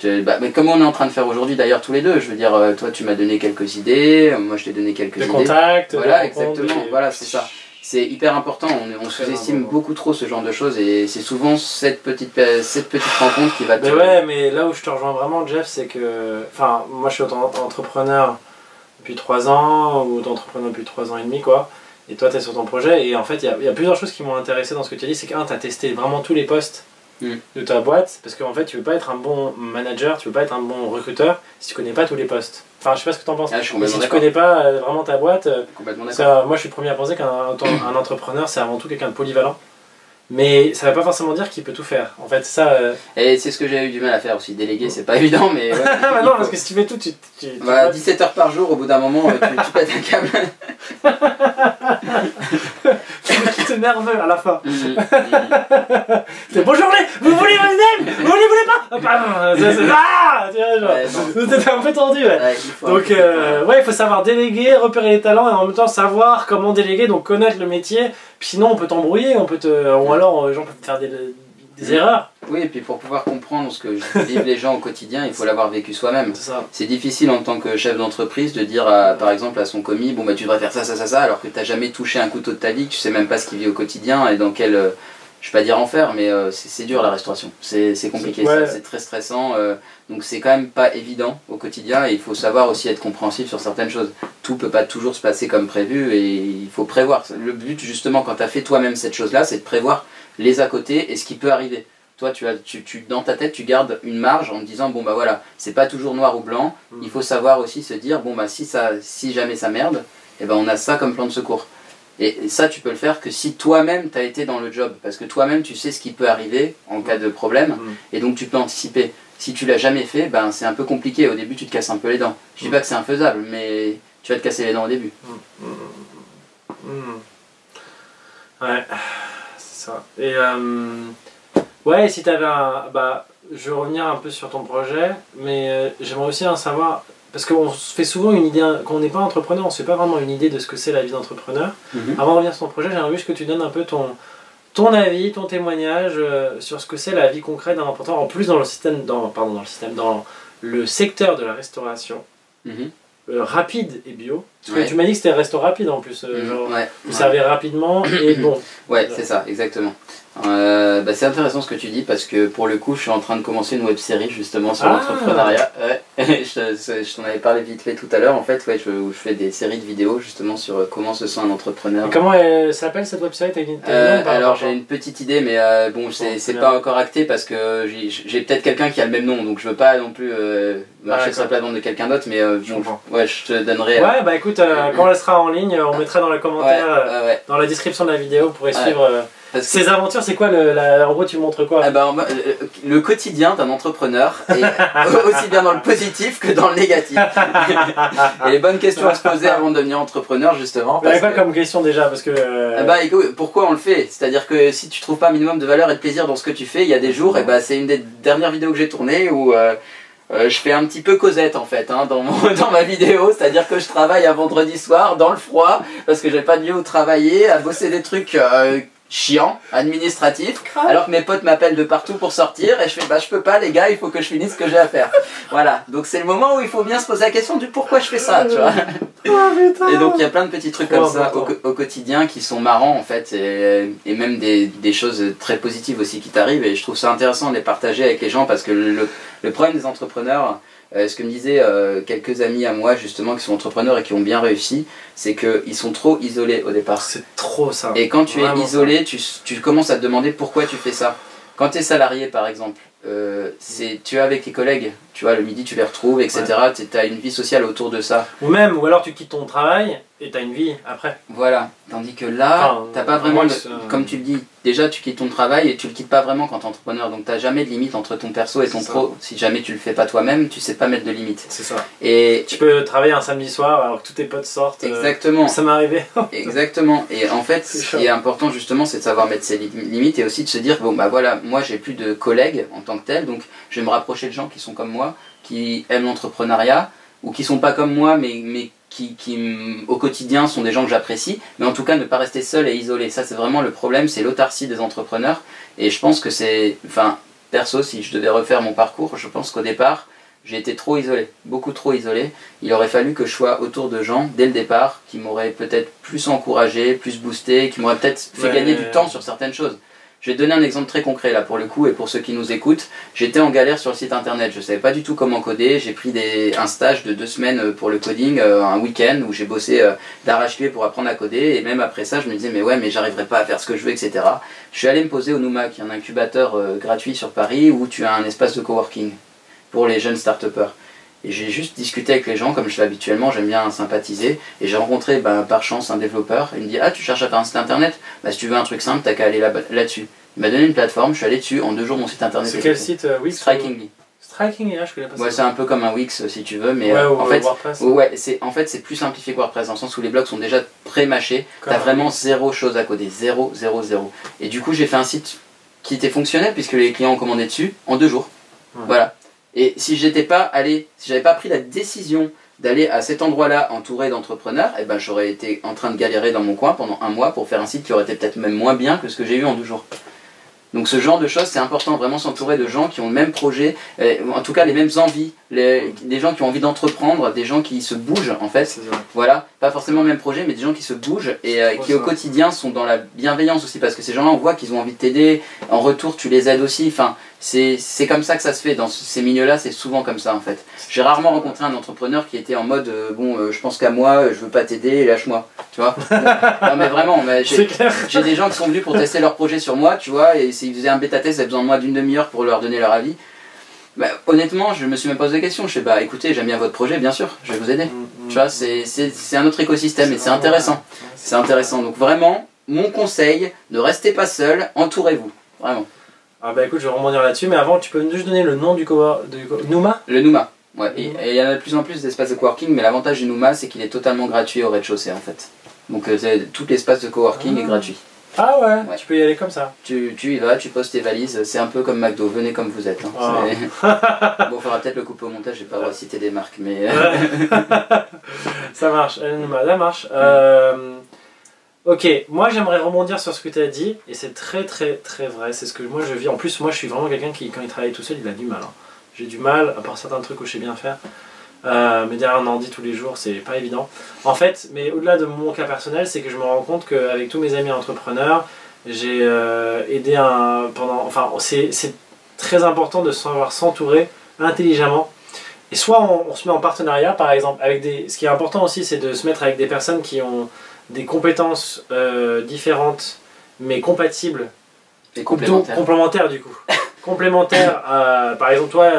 Mais comme on est en train de faire aujourd'hui d'ailleurs tous les deux, je veux dire, toi tu m'as donné quelques idées, moi je t'ai donné quelques idées. Contacts, voilà, exactement, voilà, c'est ça. C'est hyper important, on sous-estime beaucoup trop ce genre de choses et c'est souvent cette petite rencontre qui va te... Mais ouais, mais là où je te rejoins vraiment, Jeff, c'est que... Enfin, moi je suis entrepreneur depuis 3 ans, ou entrepreneur depuis 3 ans et demi, quoi. Et toi, tu es sur ton projet, et en fait, il y a plusieurs choses qui m'ont intéressé dans ce que tu as dit. C'est qu'un, tu as testé vraiment tous les postes de ta boîte, parce qu'en fait, tu veux pas être un bon manager, tu veux pas être un bon recruteur si tu connais pas tous les postes. Enfin, je sais pas ce que tu en penses. Si tu connais pas vraiment ta boîte, moi je suis le premier à penser qu'un entrepreneur, c'est avant tout quelqu'un de polyvalent. Mais ça ne veut pas forcément dire qu'il peut tout faire. En fait, ça. Et c'est ce que j'ai eu du mal à faire aussi. Déléguer, c'est pas évident, mais. Ouais, non, parce que si tu fais tout, tu 17 heures par jour, au bout d'un moment, tu pètes un câble. Tu te nerveux à la fin. C'est bonjour, vous voulez mon idée? Vous voulez pas? C'était un peu tendu. Ouais. Donc, il faut savoir déléguer, repérer les talents et en même temps savoir comment déléguer, donc connaître le métier. Puis sinon, on peut t'embrouiller, ou alors les gens peuvent faire des erreurs. Oui, et puis pour pouvoir comprendre ce que vivent les gens au quotidien, il faut l'avoir vécu soi-même. C'est difficile en tant que chef d'entreprise de dire par exemple à son commis, bon bah tu devrais faire ça, alors que tu n'as jamais touché un couteau de ta vie, que tu sais même pas ce qu'il vit au quotidien et dans quel, je vais pas dire enfer, mais c'est dur la restauration. C'est compliqué, c'est très stressant, donc c'est quand même pas évident au quotidien et il faut savoir aussi être compréhensif sur certaines choses. Tout peut pas toujours se passer comme prévu et il faut prévoir. Le but justement quand tu as fait toi-même cette chose-là, c'est de prévoir les à côté et ce qui peut arriver. Toi, dans ta tête, tu gardes une marge en te disant, bon bah voilà, c'est pas toujours noir ou blanc, il faut savoir aussi se dire, bon bah si jamais ça merde, et ben on a ça comme plan de secours. Et ça, tu peux le faire que si toi-même tu as été dans le job, parce que toi-même tu sais ce qui peut arriver en cas de problème, et donc tu peux anticiper. Si tu l'as jamais fait, ben c'est un peu compliqué, au début tu te casses un peu les dents. Je dis pas que c'est infaisable, mais tu vas te casser les dents au début. Ouais, c'est ça. Et ouais, si t'avais je vais revenir un peu sur ton projet, mais j'aimerais aussi en savoir, parce qu'on se fait souvent une idée, quand on n'est pas entrepreneur, on se fait pas vraiment une idée de ce que c'est la vie d'entrepreneur. Avant de revenir sur ton projet, j'aimerais juste que tu donnes un peu ton avis, ton témoignage sur ce que c'est la vie concrète d'un entrepreneur, en plus dans le secteur de la restauration, rapide et bio, Parce que tu m'as dit que c'était resto rapide en plus, genre Ouais. vous servez rapidement et bon. Ouais, c'est ça, exactement. C'est intéressant ce que tu dis parce que pour le coup, je suis en train de commencer une web série justement sur l'entrepreneuriat. Ouais. je t'en avais parlé vite fait tout à l'heure. En fait, ouais, je fais des séries de vidéos justement sur comment se sent un entrepreneur. Et comment elle s'appelle cette website? Alors j'ai une petite idée, mais bon, c'est pas encore acté parce que j'ai peut-être quelqu'un qui a le même nom, donc je veux pas non plus marcher sur la plate-bande de quelqu'un d'autre, mais ouais, je te donnerai. Ouais, bah écoute, quand elle sera en ligne, on mettra dans les commentaires, dans la description de la vidéo, vous pourrez suivre. Ces aventures, c'est quoi en gros, tu montres quoi? Le quotidien d'un entrepreneur, et aussi bien dans le positif que dans le négatif. Et les bonnes questions à se poser avant de devenir entrepreneur, justement. Il y a quoi comme question déjà parce que, écoute, pourquoi on le fait? C'est-à-dire que si tu trouves pas un minimum de valeur et de plaisir dans ce que tu fais, il y a des jours, c'est une des dernières vidéos que j'ai tournées où je fais un petit peu Cosette en fait dans ma vidéo, c'est-à-dire que je travaille un vendredi soir dans le froid parce que j'ai pas de lieu où travailler, à bosser des trucs chiant, administratif, alors que mes potes m'appellent de partout pour sortir et je fais je peux pas les gars, il faut que je finisse ce que j'ai à faire. Voilà, donc c'est le moment où il faut bien se poser la question du pourquoi je fais ça, tu vois. Et donc il y a plein de petits trucs comme ça au quotidien qui sont marrants en fait et même des choses très positives aussi qui t'arrivent et je trouve ça intéressant de les partager avec les gens parce que le problème des entrepreneurs, ce que me disaient quelques amis à moi justement qui sont entrepreneurs et qui ont bien réussi, c'est qu'ils sont trop isolés au départ. C'est trop ça. Et quand tu es isolé, tu commences à te demander pourquoi tu fais ça. Quand tu es salarié par exemple, tu es avec tes collègues, tu vois, le midi tu les retrouves, etc. Tu as une vie sociale autour de ça. Ou alors tu quittes ton travail et tu as une vie après. Voilà, tandis que là, t'as pas vraiment, comme tu le dis, déjà tu quittes ton travail et tu le quittes pas vraiment quand t'es entrepreneur, donc t'as jamais de limite entre ton perso et ton pro. Si jamais tu le fais pas toi-même, tu sais pas mettre de limite. C'est ça. Et tu peux travailler un samedi soir alors que tous tes potes sortent. Exactement. Ça m'est arrivé. Exactement. Et en fait, ce qui est important justement, c'est de savoir mettre ses limites et aussi de se dire bon voilà, moi j'ai plus de collègues en tant que tel, donc je vais me rapprocher de gens qui sont comme moi, qui aiment l'entrepreneuriat ou qui sont pas comme moi, mais qui au quotidien sont des gens que j'apprécie, mais en tout cas ne pas rester seul et isolé. Ça c'est vraiment le problème, c'est l'autarcie des entrepreneurs. Et je pense que perso, si je devais refaire mon parcours, je pense qu'au départ, j'ai été trop isolé, beaucoup trop isolé. Il aurait fallu que je sois autour de gens dès le départ qui m'auraient peut-être plus encouragé, plus boosté, qui m'auraient peut-être fait gagner du temps sur certaines choses. Je vais te donner un exemple très concret là pour le coup et pour ceux qui nous écoutent. J'étais en galère sur le site internet, je ne savais pas du tout comment coder. J'ai pris un stage de 2 semaines pour le coding, un week-end où j'ai bossé d'arrache-pied pour apprendre à coder. Et même après ça, je me disais mais j'arriverai pas à faire ce que je veux, etc. Je suis allé me poser au Nouma, qui est un incubateur gratuit sur Paris où tu as un espace de coworking pour les jeunes start-upers. Et j'ai juste discuté avec les gens comme je fais habituellement, j'aime bien sympathiser. Et j'ai rencontré par chance un développeur. Il me dit tu cherches à faire un site internet, si tu veux un truc simple, t'as qu'à aller là-dessus. Il m'a donné une plateforme, je suis allé dessus, en 2 jours mon site internet. C'est quel site Wix? Strikingly. Strikingly, je connais pas ça. Ouais, c'est un peu comme un Wix si tu veux, mais en fait c'est plus simplifié que WordPress dans le sens où les blogs sont déjà pré-mâchés. T'as vraiment zéro chose à coder, zéro. Et du coup j'ai fait un site qui était fonctionnel puisque les clients ont commandé dessus en 2 jours. Voilà. Et si j'avais pas pris la décision d'aller à cet endroit-là entouré d'entrepreneurs, j'aurais été en train de galérer dans mon coin pendant 1 mois pour faire un site qui aurait été peut-être même moins bien que ce que j'ai eu en 2 jours. Donc ce genre de choses, c'est important, vraiment s'entourer de gens qui ont le même projet, en tout cas les mêmes envies, des gens qui ont envie d'entreprendre, des gens qui se bougent en fait. Voilà, pas forcément le même projet, mais des gens qui se bougent et qui au quotidien sont dans la bienveillance aussi, parce que ces gens-là, on voit qu'ils ont envie de t'aider, en retour tu les aides aussi, enfin c'est comme ça que ça se fait, dans ces milieux-là c'est souvent comme ça en fait. J'ai rarement rencontré un entrepreneur qui était en mode je pense qu'à moi, je veux pas t'aider, lâche-moi, tu vois. Non mais vraiment, j'ai des gens qui sont venus pour tester leur projet sur moi, tu vois, et s'ils faisaient un bêta-test, ils avaient besoin de moi d'une demi-heure pour leur donner leur avis. Honnêtement, je me suis même posé des questions. Je fais écoutez, j'aime bien votre projet, bien sûr, je vais vous aider. Tu vois, c'est un autre écosystème et c'est intéressant. C'est intéressant. Donc vraiment, mon conseil, ne restez pas seul, entourez-vous. Vraiment. Écoute, je vais rebondir là-dessus, mais avant, tu peux juste donner le nom du Nouma? Le Nouma. Ouais. Et il y en a de plus en plus d'espaces de coworking, mais l'avantage du Nouma, c'est qu'il est totalement gratuit au rez-de-chaussée en fait. Donc tout l'espace de coworking est gratuit. Ah ouais, tu peux y aller comme ça. Tu y vas, tu poses tes valises, c'est un peu comme McDo, venez comme vous êtes. Bon, il faudra peut-être le couper au montage, j'ai pas le droit de citer des marques, mais... Ça marche, ça marche. Ok, moi j'aimerais rebondir sur ce que tu as dit, et c'est très vrai, c'est ce que moi je vis. En plus, moi je suis vraiment quelqu'un qui, quand il travaille tout seul, il a du mal. J'ai du mal, à part certains trucs que je sais bien faire, mais derrière un ordi tous les jours, c'est pas évident. En fait, mais au-delà de mon cas personnel, c'est que je me rends compte qu'avec tous mes amis entrepreneurs, j'ai aidé Enfin, c'est très important de savoir s'entourer intelligemment. Et soit on se met en partenariat, par exemple, avec des... Ce qui est important aussi, c'est de se mettre avec des personnes qui ont des compétences différentes, mais compatibles. Et complémentaires. Complémentaires, du coup. Complémentaires, par exemple, toi,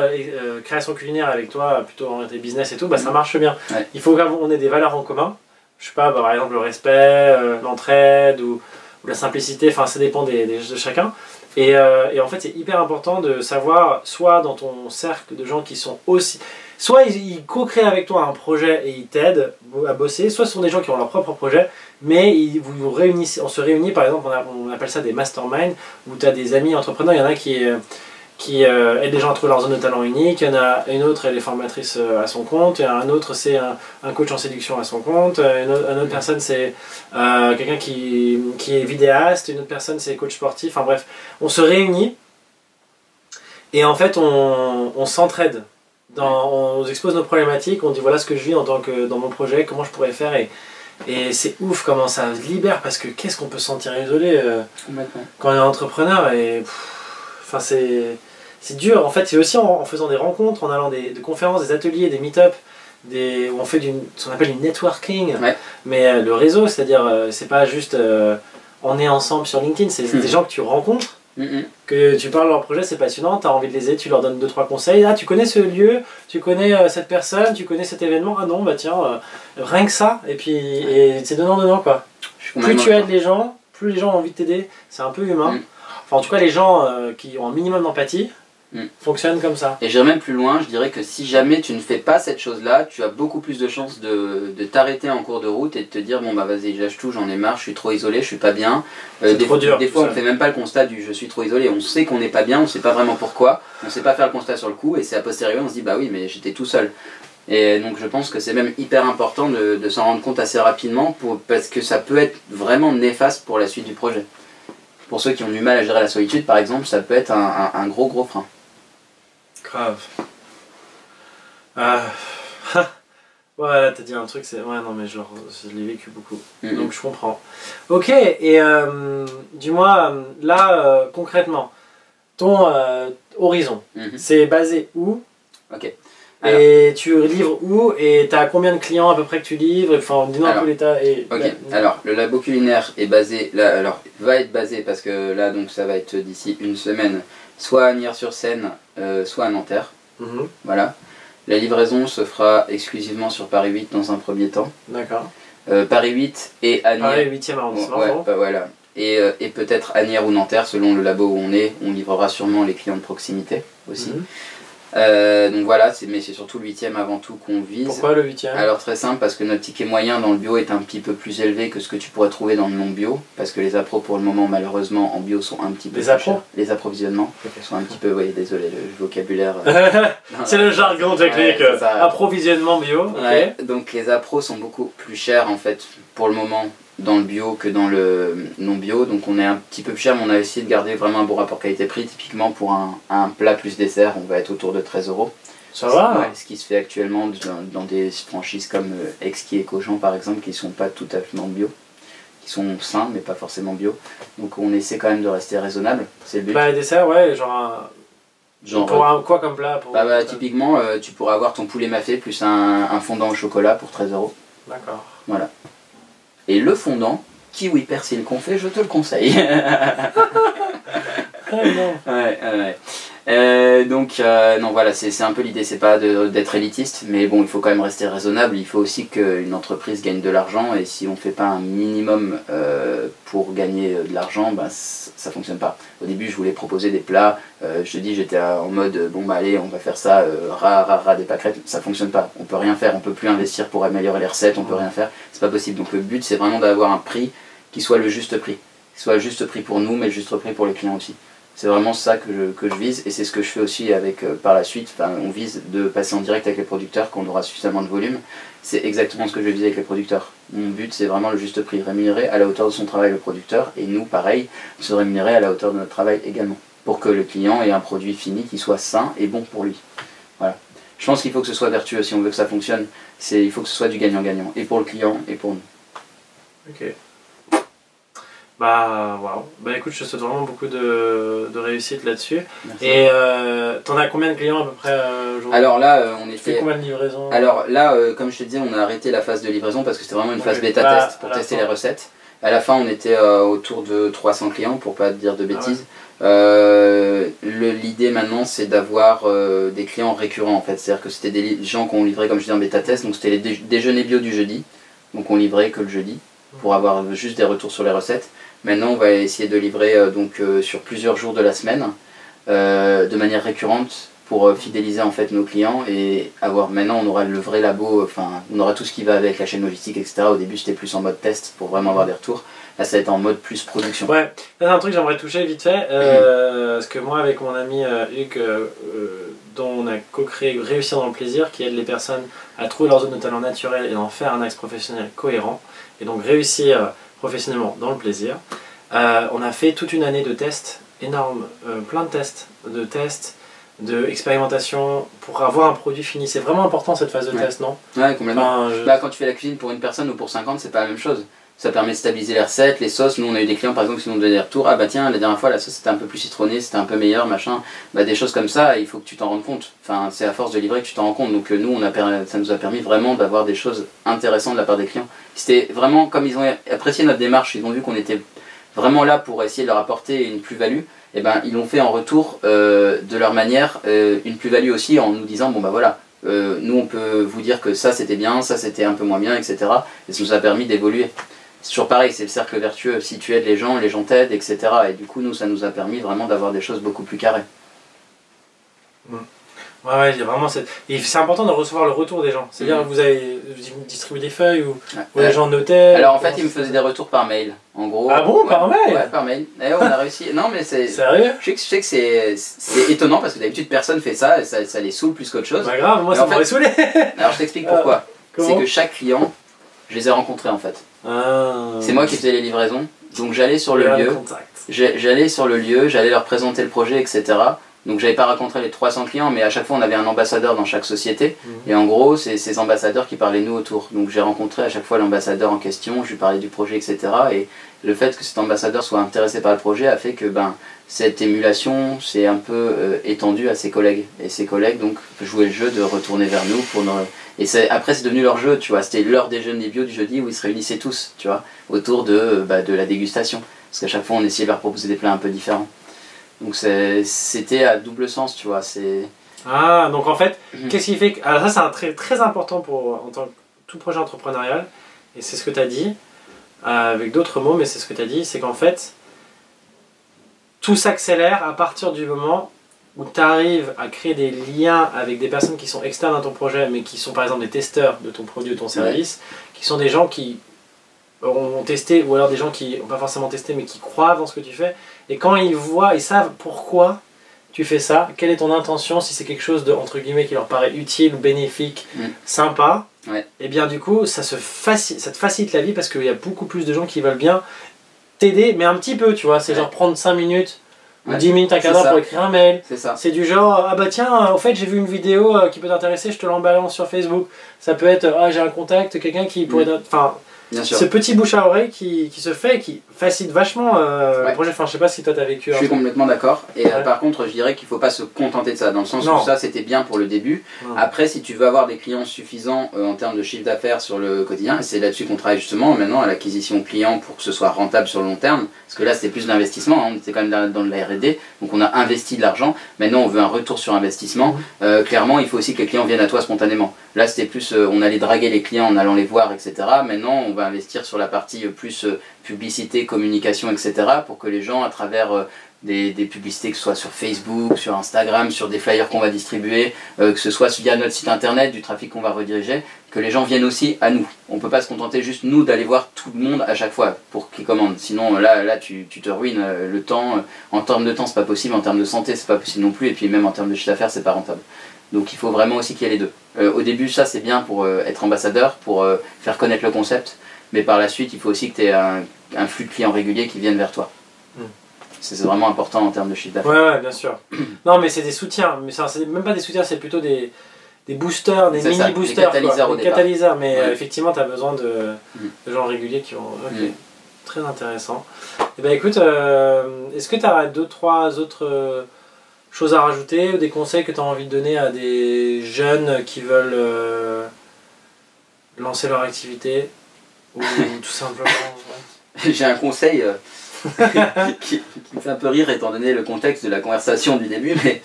création culinaire avec toi, plutôt orienté business et tout, bah, ça marche bien. Ouais. Il faut qu'on ait des valeurs en commun. Je sais pas, bah, par exemple, le respect, l'entraide ou la simplicité, enfin, ça dépend de chacun. Et en fait, c'est hyper important de savoir, soit dans ton cercle de gens qui sont aussi... Soit ils co-créent avec toi un projet et ils t'aident à bosser, soit ce sont des gens qui ont leur propre projet, mais vous réunissez, on se réunit, par exemple, on appelle ça des masterminds, où tu as des amis entrepreneurs, il y en a qui aident les gens à trouver leur zone de talent unique, il y en a une autre, elle est formatrice à son compte, et un autre, c'est un coach en séduction à son compte, une autre personne, c'est quelqu'un qui est vidéaste, une autre personne, c'est coach sportif, enfin bref, on se réunit, et en fait, on s'entraide. On expose nos problématiques, on dit voilà ce que je vis en tant que dans mon projet, comment je pourrais faire, et c'est ouf comment ça libère, parce que qu'est-ce qu'on peut se sentir isolé quand on est entrepreneur, et enfin c'est dur. En fait, c'est aussi en faisant des rencontres, en allant de conférences, des ateliers, des meet-up, où on fait ce qu'on appelle du networking, ouais. Mais le réseau, c'est-à-dire c'est pas juste on est ensemble sur LinkedIn, c'est des gens que tu rencontres, que tu parles de leur projet, c'est passionnant, tu as envie de les aider, tu leur donnes 2-3 conseils. Ah, tu connais ce lieu, tu connais cette personne, tu connais cet événement, ah non, bah tiens, rien que ça, et puis c'est donnant quoi. Plus tu aides les gens, plus les gens ont envie de t'aider, c'est un peu humain. Enfin, en tout cas, les gens qui ont un minimum d'empathie fonctionnent comme ça. Et j'irais même plus loin, je dirais que si jamais tu ne fais pas cette chose-là, tu as beaucoup plus de chances de t'arrêter en cours de route et de te dire bon bah vas-y, lâche tout, j'en ai marre, je suis trop isolé, je suis pas bien. Des fois on fait même pas le constat du je suis trop isolé, on sait qu'on n'est pas bien, on sait pas vraiment pourquoi, on sait pas faire le constat sur le coup, et c'est a posteriori on se dit bah oui mais j'étais tout seul. Et donc je pense que c'est même hyper important de s'en rendre compte assez rapidement parce que ça peut être vraiment néfaste pour la suite du projet. Pour ceux qui ont du mal à gérer la solitude par exemple, ça peut être un gros frein. Grave. Ouais, là t'as dit un truc, c'est... Ouais, non mais genre, je l'ai vécu beaucoup, donc je comprends. Ok, et dis-moi, là, concrètement, ton horizon, c'est basé où? Ok. Alors, et tu livres où? Et t'as combien de clients à peu près que tu livres? Enfin, dis-nous un peu l'état. Ok, alors le labo culinaire est basé, va être basé parce que là, donc ça va être d'ici une semaine, soit à Nières-sur-Seine, soit à Nanterre. Voilà. La livraison se fera exclusivement sur Paris 8 dans un premier temps. D'accord. Paris 8 et Asnières. Paris 8e arrondissement. Ouais, voilà. Et peut-être Asnières ou Nanterre, selon le labo où on est, on livrera sûrement les clients de proximité aussi. Donc voilà, mais c'est surtout le 8e avant tout qu'on vise. Pourquoi le 8e? Alors très simple, parce que notre ticket moyen dans le bio est un petit peu plus élevé que ce que tu pourrais trouver dans le non bio, parce que les appros pour le moment malheureusement en bio sont un petit peu plus chers. Les approvisionnements sont un petit peu, oui désolé le vocabulaire. C'est le jargon technique, approvisionnement bio. Ouais, donc les appros sont beaucoup plus chers en fait pour le moment dans le bio que dans le non bio, donc on est un petit peu plus cher, mais on a essayé de garder vraiment un bon rapport qualité-prix. Typiquement pour un plat plus dessert, on va être autour de 13 €. Ça va, ouais, ce qui se fait actuellement dans des franchises comme Exquis et Cochin par exemple, qui sont pas tout à fait bio, qui sont sains mais pas forcément bio, donc on essaie quand même de rester raisonnable, c'est le but. Bah dessert, ouais, genre pour quoi comme plat typiquement tu pourras avoir ton poulet mafé plus un fondant au chocolat pour 13 €. D'accord. Voilà. Et le fondant, kiwi persil qu'on fait, je te le conseille. Donc non voilà, c'est un peu l'idée, c'est pas d'être élitiste, mais bon il faut quand même rester raisonnable, il faut aussi qu'une entreprise gagne de l'argent, et si on fait pas un minimum pour gagner de l'argent, bah, ça fonctionne pas. Au début je voulais proposer des plats, je te dis j'étais en mode bon bah allez on va faire ça, des pâquerettes, ça fonctionne pas, on peut rien faire, on peut plus investir pour améliorer les recettes, on peut rien faire, c'est pas possible. Donc le but c'est vraiment d'avoir un prix qui soit le juste prix, qui soit le juste prix pour nous mais le juste prix pour les clients aussi. C'est vraiment ça que je vise, et c'est ce que je fais aussi avec par la suite. Enfin, on vise de passer en direct avec les producteurs quand on aura suffisamment de volume. C'est exactement ce que je vise avec les producteurs. Mon but c'est vraiment le juste prix, rémunérer à la hauteur de son travail le producteur, et nous pareil, se rémunérer à la hauteur de notre travail également, pour que le client ait un produit fini qui soit sain et bon pour lui. Voilà. Je pense qu'il faut que ce soit vertueux si on veut que ça fonctionne. Il faut que ce soit du gagnant-gagnant, et pour le client et pour nous. Ok. Bah, waouh. Bah écoute, je te souhaite vraiment beaucoup de réussite là-dessus. Merci. Et t'en as combien de clients à peu près aujourd'hui? Alors là, on Tu fais était... combien de livraisons? Alors là, comme je te disais, on a arrêté la phase de livraison parce que c'était vraiment une phase bêta test pour tester les recettes. À la fin, on était autour de 300 clients, pour pas dire de bêtises. L'idée maintenant, c'est d'avoir des clients récurrents en fait. C'est-à-dire que c'était des gens qu'on livrait, comme je dis, en bêta test. Donc c'était les déjeuners bio du jeudi. Donc on livrait que le jeudi pour avoir juste des retours sur les recettes. Maintenant, on va essayer de livrer sur plusieurs jours de la semaine, de manière récurrente, pour fidéliser en fait nos clients et avoir. Maintenant, on aura le vrai labo, enfin, on aura tout ce qui va avec la chaîne logistique, etc. Au début, c'était plus en mode test pour vraiment avoir des retours. Là, ça va être en mode plus production. Ouais, c'est un truc que j'aimerais toucher vite fait, parce que moi, avec mon ami Hugues, dont on a co-créé Réussir dans le plaisir, qui aide les personnes à trouver leur zone de talent naturel et d'en faire un axe professionnel cohérent, et donc réussir professionnellement dans le plaisir. On a fait toute une année de tests, énorme, plein de tests, d'expérimentation pour avoir un produit fini. C'est vraiment important cette phase de test, non? Ouais, complètement. Bah, quand tu fais la cuisine pour une personne ou pour 50, c'est pas la même chose. Ça permet de stabiliser les recettes, les sauces. Nous, on a eu des clients par exemple qui nous donnaient des retours. Ah bah tiens, la dernière fois la sauce était un peu plus citronnée, c'était un peu meilleur, machin. Bah, des choses comme ça, il faut que tu t'en rendes compte. Enfin, c'est à force de livrer que tu t'en rends compte. Donc nous, ça nous a permis vraiment d'avoir des choses intéressantes de la part des clients. C'était vraiment comme ils ont apprécié notre démarche, ils ont vu qu'on était vraiment là pour essayer de leur apporter une plus-value. Et ben ils l'ont fait en retour de leur manière, une plus-value aussi en nous disant bon bah voilà. Nous on peut vous dire que ça c'était bien, ça c'était un peu moins bien, etc. Et ça nous a permis d'évoluer. C'est toujours pareil, c'est le cercle vertueux. Si tu aides les gens t'aident, etc. Et du coup, nous, ça nous a permis vraiment d'avoir des choses beaucoup plus carrées. Ouais, vraiment, et c'est important de recevoir le retour des gens. C'est-à-dire que vous avez distribué des feuilles où les gens notaient. Alors en fait, ils me faisaient des retours par mail. En gros. Ah bon, par mail? Ouais, par mail. Et on a réussi. Non, mais c'est. Sérieux? Je sais que c'est étonnant parce que d'habitude, personne fait ça et ça les saoule plus qu'autre chose. Pas grave, moi ça m'aurait saoulé. Alors je t'explique pourquoi. C'est que chaque client, je les ai rencontrés en fait. C'est moi qui faisais les livraisons, donc j'allais sur le lieu, j'allais leur présenter le projet, etc. Donc j'avais pas rencontré les 300 clients, mais à chaque fois on avait un ambassadeur dans chaque société, et en gros c'est ces ambassadeurs qui parlaient nous autour. Donc j'ai rencontré à chaque fois l'ambassadeur en question, je lui parlais du projet, etc. Et le fait que cet ambassadeur soit intéressé par le projet a fait que cette émulation s'est un peu étendue à ses collègues. Et ses collègues donc jouaient le jeu de retourner vers nous pour nous... Et après c'est devenu leur jeu, tu vois, c'était leur déjeuner bio du jeudi où ils se réunissaient tous, tu vois, autour de la dégustation. Parce qu'à chaque fois on essayait de leur proposer des plats un peu différents. Donc c'était à double sens, tu vois. Ah, donc en fait, qu'est-ce qui fait que... Alors ça c'est un très, très important en tant que tout projet entrepreneurial, et c'est ce que tu as dit, avec d'autres mots, mais c'est ce que tu as dit, c'est qu'en fait, tout s'accélère à partir du moment où tu arrives à créer des liens avec des personnes qui sont externes à ton projet, mais qui sont par exemple des testeurs de ton produit ou de ton service, qui sont des gens qui ont testé, ou alors des gens qui n'ont pas forcément testé, mais qui croient dans ce que tu fais. Et quand ils voient, ils savent pourquoi tu fais ça, quelle est ton intention, si c'est quelque chose de, entre guillemets, qui leur paraît utile, bénéfique, sympa, et bien du coup, ça te facilite la vie parce qu'il y a beaucoup plus de gens qui veulent bien t'aider, mais un petit peu, tu vois, c'est genre prendre 5 minutes, ou 10 minutes, un quart d'heure pour écrire un mail. C'est du genre, ah bah tiens, en fait j'ai vu une vidéo qui peut t'intéresser, je te l'embalance sur Facebook. Ça peut être, ah j'ai un contact, quelqu'un qui pourrait... Enfin, ce petit bouche à oreille qui se fait et qui facilite vachement le projet. Enfin, je sais pas si toi t'as vécu. Je suis complètement d'accord. Et par contre, je dirais qu'il faut pas se contenter de ça, dans le sens où ça c'était bien pour le début. Après, si tu veux avoir des clients suffisants en termes de chiffre d'affaires sur le quotidien, et c'est là-dessus qu'on travaille justement maintenant à l'acquisition client pour que ce soit rentable sur le long terme. Parce que là, c'était plus de l'investissement. On était quand même dans de la R&D, donc on a investi de l'argent. Maintenant, on veut un retour sur investissement. Clairement, il faut aussi que les clients viennent à toi spontanément. Là, c'était plus, on allait draguer les clients en allant les voir, etc. Maintenant, on va investir sur la partie plus publicité, communication, etc. pour que les gens, à travers des publicités, que ce soit sur Facebook, sur Instagram, sur des flyers qu'on va distribuer, que ce soit via notre site internet, du trafic qu'on va rediriger, que les gens viennent aussi à nous. On ne peut pas se contenter juste nous d'aller voir tout le monde à chaque fois pour qu'ils commandent. Sinon là tu te ruines le temps. En termes de temps, c'est pas possible. En termes de santé, c'est pas possible non plus. Et puis même en termes de chiffre d'affaires, c'est pas rentable. Donc il faut vraiment aussi qu'il y ait les deux. Au début, ça c'est bien pour être ambassadeur, pour faire connaître le concept. Mais par la suite, il faut aussi que tu aies un flux de clients réguliers qui viennent vers toi. C'est vraiment important en termes de chiffre d'affaires. Ouais, bien sûr. Non, mais c'est des soutiens. Mais c'est même pas des soutiens, c'est plutôt des des boosters, des C'est ça, mini-boosters, des catalyseurs au des départ. catalyseurs, mais Ouais. effectivement, tu as besoin de gens réguliers qui ont... Ok, très intéressant. Et ben écoute, est-ce que tu as deux, trois autres choses à rajouter, ou des conseils que tu as envie de donner à des jeunes qui veulent lancer leur activité, ou tout simplement... J'ai un conseil qui me fait un peu rire étant donné le contexte de la conversation du début, mais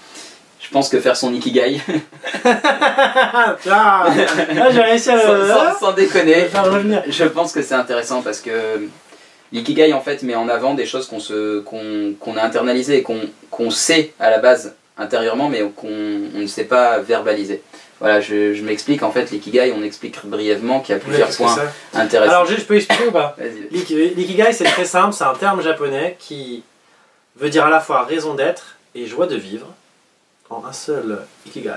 je pense que faire son ikigai, Ah, là, j'ai réussi à sans déconner, faire revenir. je pense que c'est intéressant parce que l'ikigai en fait met en avant des choses qu'on a internalisées et qu'on sait à la base intérieurement mais qu'on ne sait pas verbaliser. Voilà, je m'explique, en fait l'ikigai on explique brièvement qu'il y a plusieurs points intéressants. Alors je peux expliquer ou pas? Vas-y. L'ikigai c'est très simple, c'est un terme japonais qui veut dire à la fois raison d'être et joie de vivre en un seul ikigai.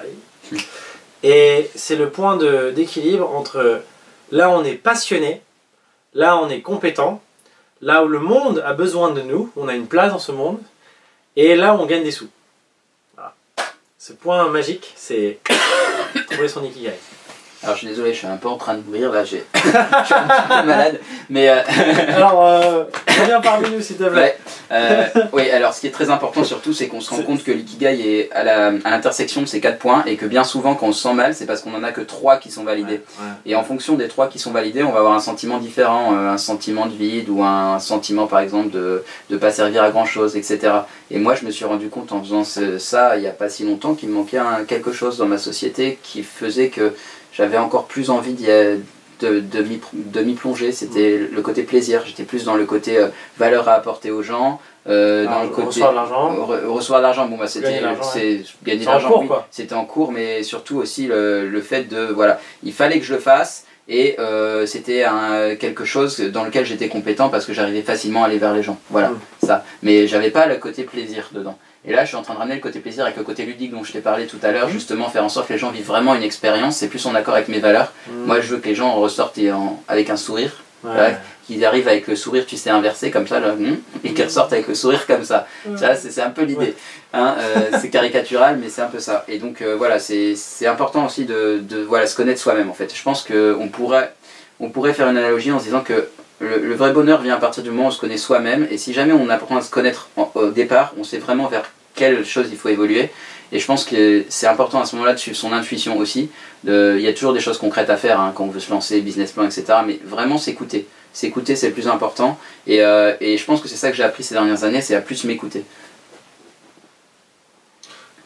Et c'est le point d'équilibre entre là où on est passionné, là où on est compétent, là où le monde a besoin de nous, on a une place dans ce monde, et là où on gagne des sous. Voilà. Ce point magique, c'est trouver son ikigai. Alors je suis désolé, je suis un peu en train de mourir là, je suis un petit peu malade, mais... Alors, reviens parmi nous s'il te plaît. Ouais, oui, alors ce qui est très important surtout, c'est qu'on se rend compte que l'ikigai est à l'intersection de ces 4 points et que bien souvent quand on se sent mal, c'est parce qu'on en a que 3 qui sont validés. Ouais. Et en fonction des 3 qui sont validés, on va avoir un sentiment différent, un sentiment de vide ou un sentiment par exemple de ne pas servir à grand chose, etc. Et moi je me suis rendu compte en faisant ça il n'y a pas si longtemps qu'il me manquait quelque chose dans ma société qui faisait que j'avais encore plus envie de m'y plonger. C'était le côté plaisir, j'étais plus dans le côté valeur à apporter aux gens, dans le côté recevoir de l'argent. Recevoir de l'argent, bon bah c'était gagner de l'argent, oui. Quoi. C'était en cours, mais surtout aussi le fait de voilà, il fallait que je le fasse et c'était quelque chose dans lequel j'étais compétent parce que j'arrivais facilement à aller vers les gens, voilà, ça. Mais j'avais pas le côté plaisir dedans. Et là, je suis en train de ramener le côté plaisir avec le côté ludique dont je t'ai parlé tout à l'heure, justement faire en sorte que les gens vivent vraiment une expérience, c'est plus en accord avec mes valeurs. Moi, je veux que les gens ressortent avec un sourire, voilà, qu'ils arrivent avec le sourire, tu sais, inversé comme ça, là, et qu'ils ressortent avec le sourire comme ça. Ça, c'est un peu l'idée. Hein, c'est caricatural, mais c'est un peu ça. Et donc, voilà, c'est important aussi de voilà, se connaître soi-même, en fait. Je pense qu'on pourrait faire une analogie en se disant que le vrai bonheur vient à partir du moment où on se connaît soi-même, et si jamais on apprend à se connaître au départ, on sait vraiment vers quelle chose il faut évoluer. Et je pense que c'est important à ce moment-là de suivre son intuition aussi. Il y a toujours des choses concrètes à faire quand on veut se lancer, business plan, etc. Mais vraiment s'écouter. S'écouter, c'est le plus important. Et je pense que c'est ça que j'ai appris ces dernières années, c'est à plus m'écouter.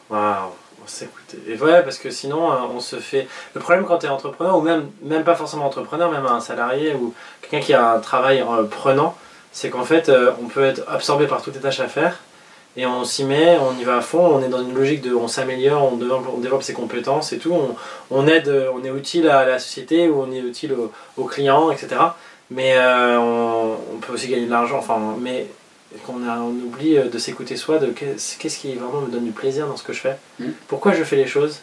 Waouh, s'écouter. Et ouais, parce que sinon, on se fait... Le problème quand tu es entrepreneur, ou même pas forcément entrepreneur, même un salarié ou quelqu'un qui a un travail prenant, c'est qu'en fait, on peut être absorbé par toutes les tâches à faire, et on s'y met, on y va à fond, on est dans une logique de... On s'améliore, on développe ses compétences et tout, on aide, on est utile à la société, ou on est utile aux clients, etc. Mais on peut aussi gagner de l'argent, enfin... Mais on oublie de s'écouter soi, de qu'est-ce qui vraiment me donne du plaisir dans ce que je fais, pourquoi je fais les choses,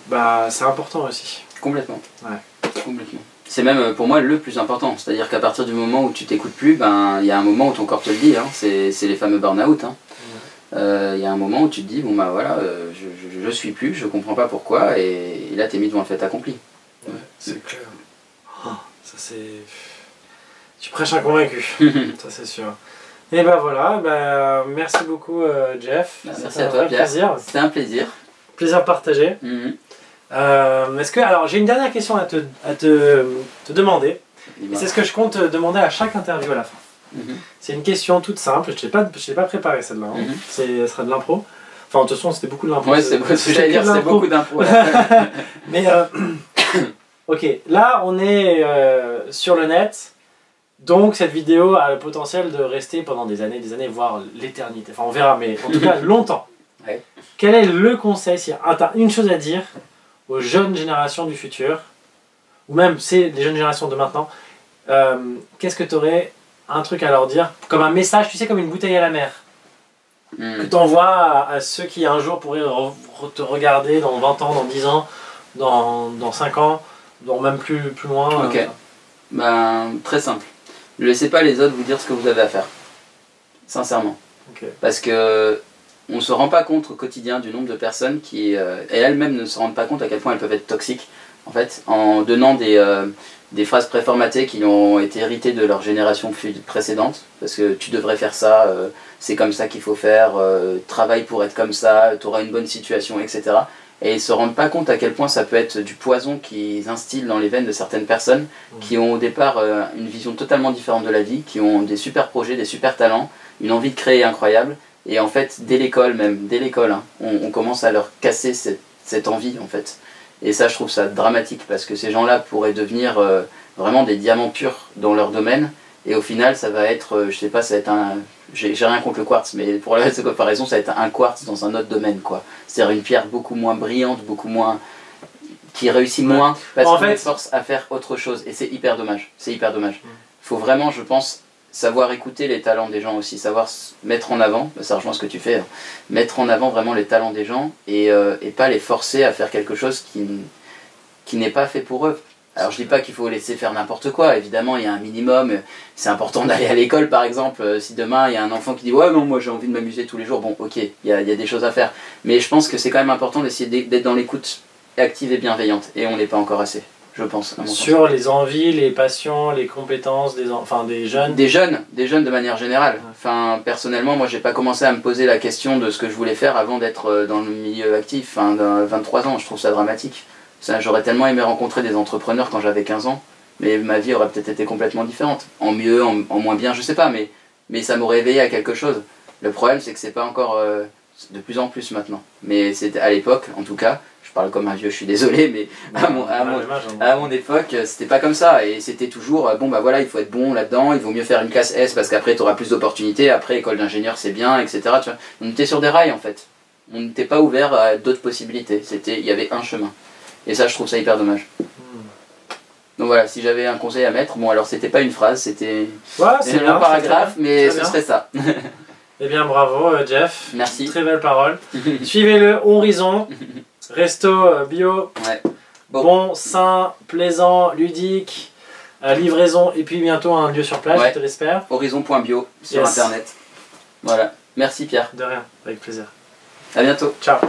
bah c'est important aussi. Complètement. Ouais. Complètement. C'est même pour moi le plus important, c'est-à-dire qu'à partir du moment où tu t'écoutes plus, ben il y a un moment où ton corps te le dit, hein. C'est les fameux burn-out. Hein. Il y a un moment où tu te dis bon bah voilà, je suis plus, je comprends pas pourquoi, et là t'es mis devant le fait accompli. Ouais, c'est clair. Oh, ça c'est... Tu prêches un convaincu, ça c'est sûr. Et ben voilà, merci beaucoup Jeff. Merci à toi Pierre. C'était un plaisir. Plaisir partagé. Est-ce que, alors j'ai une dernière question à te demander. Et c'est ce que je compte demander à chaque interview à la fin. C'est une question toute simple, je ne l'ai pas préparée celle-là. Hein. Ce sera de l'impro. Enfin de toute façon c'était beaucoup de l'impro. Ouais, c'est beaucoup d'impro. Mais ok, là on est sur le net. Donc cette vidéo a le potentiel de rester pendant des années, voire l'éternité. Enfin on verra, mais en tout cas longtemps. Ouais. Quel est le conseil, si tu as une chose à dire aux jeunes générations du futur, ou même les jeunes générations de maintenant, qu'est-ce que tu aurais un truc à leur dire, comme un message, tu sais, comme une bouteille à la mer, que tu envoies à ceux qui un jour pourraient te regarder dans 20 ans, dans 10 ans, dans 5 ans, dans même plus loin. Ok, très simple. Ne laissez pas les autres vous dire ce que vous avez à faire. Sincèrement. Okay. Parce que on se rend pas compte au quotidien du nombre de personnes qui, et elles-mêmes ne se rendent pas compte à quel point elles peuvent être toxiques, en fait, en donnant des phrases préformatées qui ont été héritées de leur génération précédente, parce que tu devrais faire ça, c'est comme ça qu'il faut faire, travaille pour être comme ça, tu auras une bonne situation, etc. Et ils se rendent pas compte à quel point ça peut être du poison qu'ils instillent dans les veines de certaines personnes qui ont au départ une vision totalement différente de la vie, qui ont des super projets, des super talents, une envie de créer incroyable. Et en fait, dès l'école même, dès l'école, hein, on commence à leur casser cette envie en fait. Et ça, je trouve ça dramatique parce que ces gens-là pourraient devenir vraiment des diamants purs dans leur domaine. Et au final, ça va être, je sais pas, ça va être un... J'ai rien contre le quartz, mais pour la comparaison, ça va être un quartz dans un autre domaine, quoi. C'est-à-dire une pierre beaucoup moins brillante, beaucoup moins... qui réussit moins, parce qu'on les force à faire autre chose. Et c'est hyper dommage, c'est hyper dommage. Faut vraiment, je pense, savoir écouter les talents des gens aussi, savoir mettre en avant, ça rejoint ce que tu fais, hein, mettre en avant vraiment les talents des gens et pas les forcer à faire quelque chose qui n'est pas fait pour eux. Alors je dis pas qu'il faut laisser faire n'importe quoi, évidemment il y a un minimum, c'est important d'aller à l'école par exemple, si demain il y a un enfant qui dit ouais non moi j'ai envie de m'amuser tous les jours, bon ok, il y a des choses à faire, mais je pense que c'est quand même important d'essayer d'être dans l'écoute active et bienveillante, et on n'est pas encore assez, je pense. Sur les envies, les passions, les compétences des jeunes. Des jeunes de manière générale. Enfin, personnellement, moi j'ai pas commencé à me poser la question de ce que je voulais faire avant d'être dans le milieu actif, enfin, 23 ans, je trouve ça dramatique. J'aurais tellement aimé rencontrer des entrepreneurs quand j'avais 15 ans, mais ma vie aurait peut-être été complètement différente. En mieux, en moins bien, je sais pas, mais ça m'aurait éveillé à quelque chose. Le problème, c'est que c'est pas encore de plus en plus maintenant. Mais c'était à l'époque, en tout cas, je parle comme un vieux, je suis désolé, mais à mon époque, c'était pas comme ça. Et c'était toujours, bon bah voilà, il faut être bon là-dedans, il vaut mieux faire une classe S parce qu'après tu auras plus d'opportunités, après école d'ingénieur c'est bien, etc. Tu vois. On était sur des rails en fait. On n'était pas ouvert à d'autres possibilités. Il y avait un chemin. Et ça, je trouve ça hyper dommage. Donc voilà, si j'avais un conseil à mettre, bon alors c'était pas une phrase, c'était un paragraphe, mais ce serait ça. Eh bien bravo Jeff. Merci. Très belle parole. Suivez-le, Horizon, resto bio, ouais. Bon, sain, plaisant, ludique, livraison et puis bientôt un lieu sur place, je te l'espère. Horizon.bio sur internet. Voilà. Merci Pierre. De rien, avec plaisir. À bientôt. Ciao.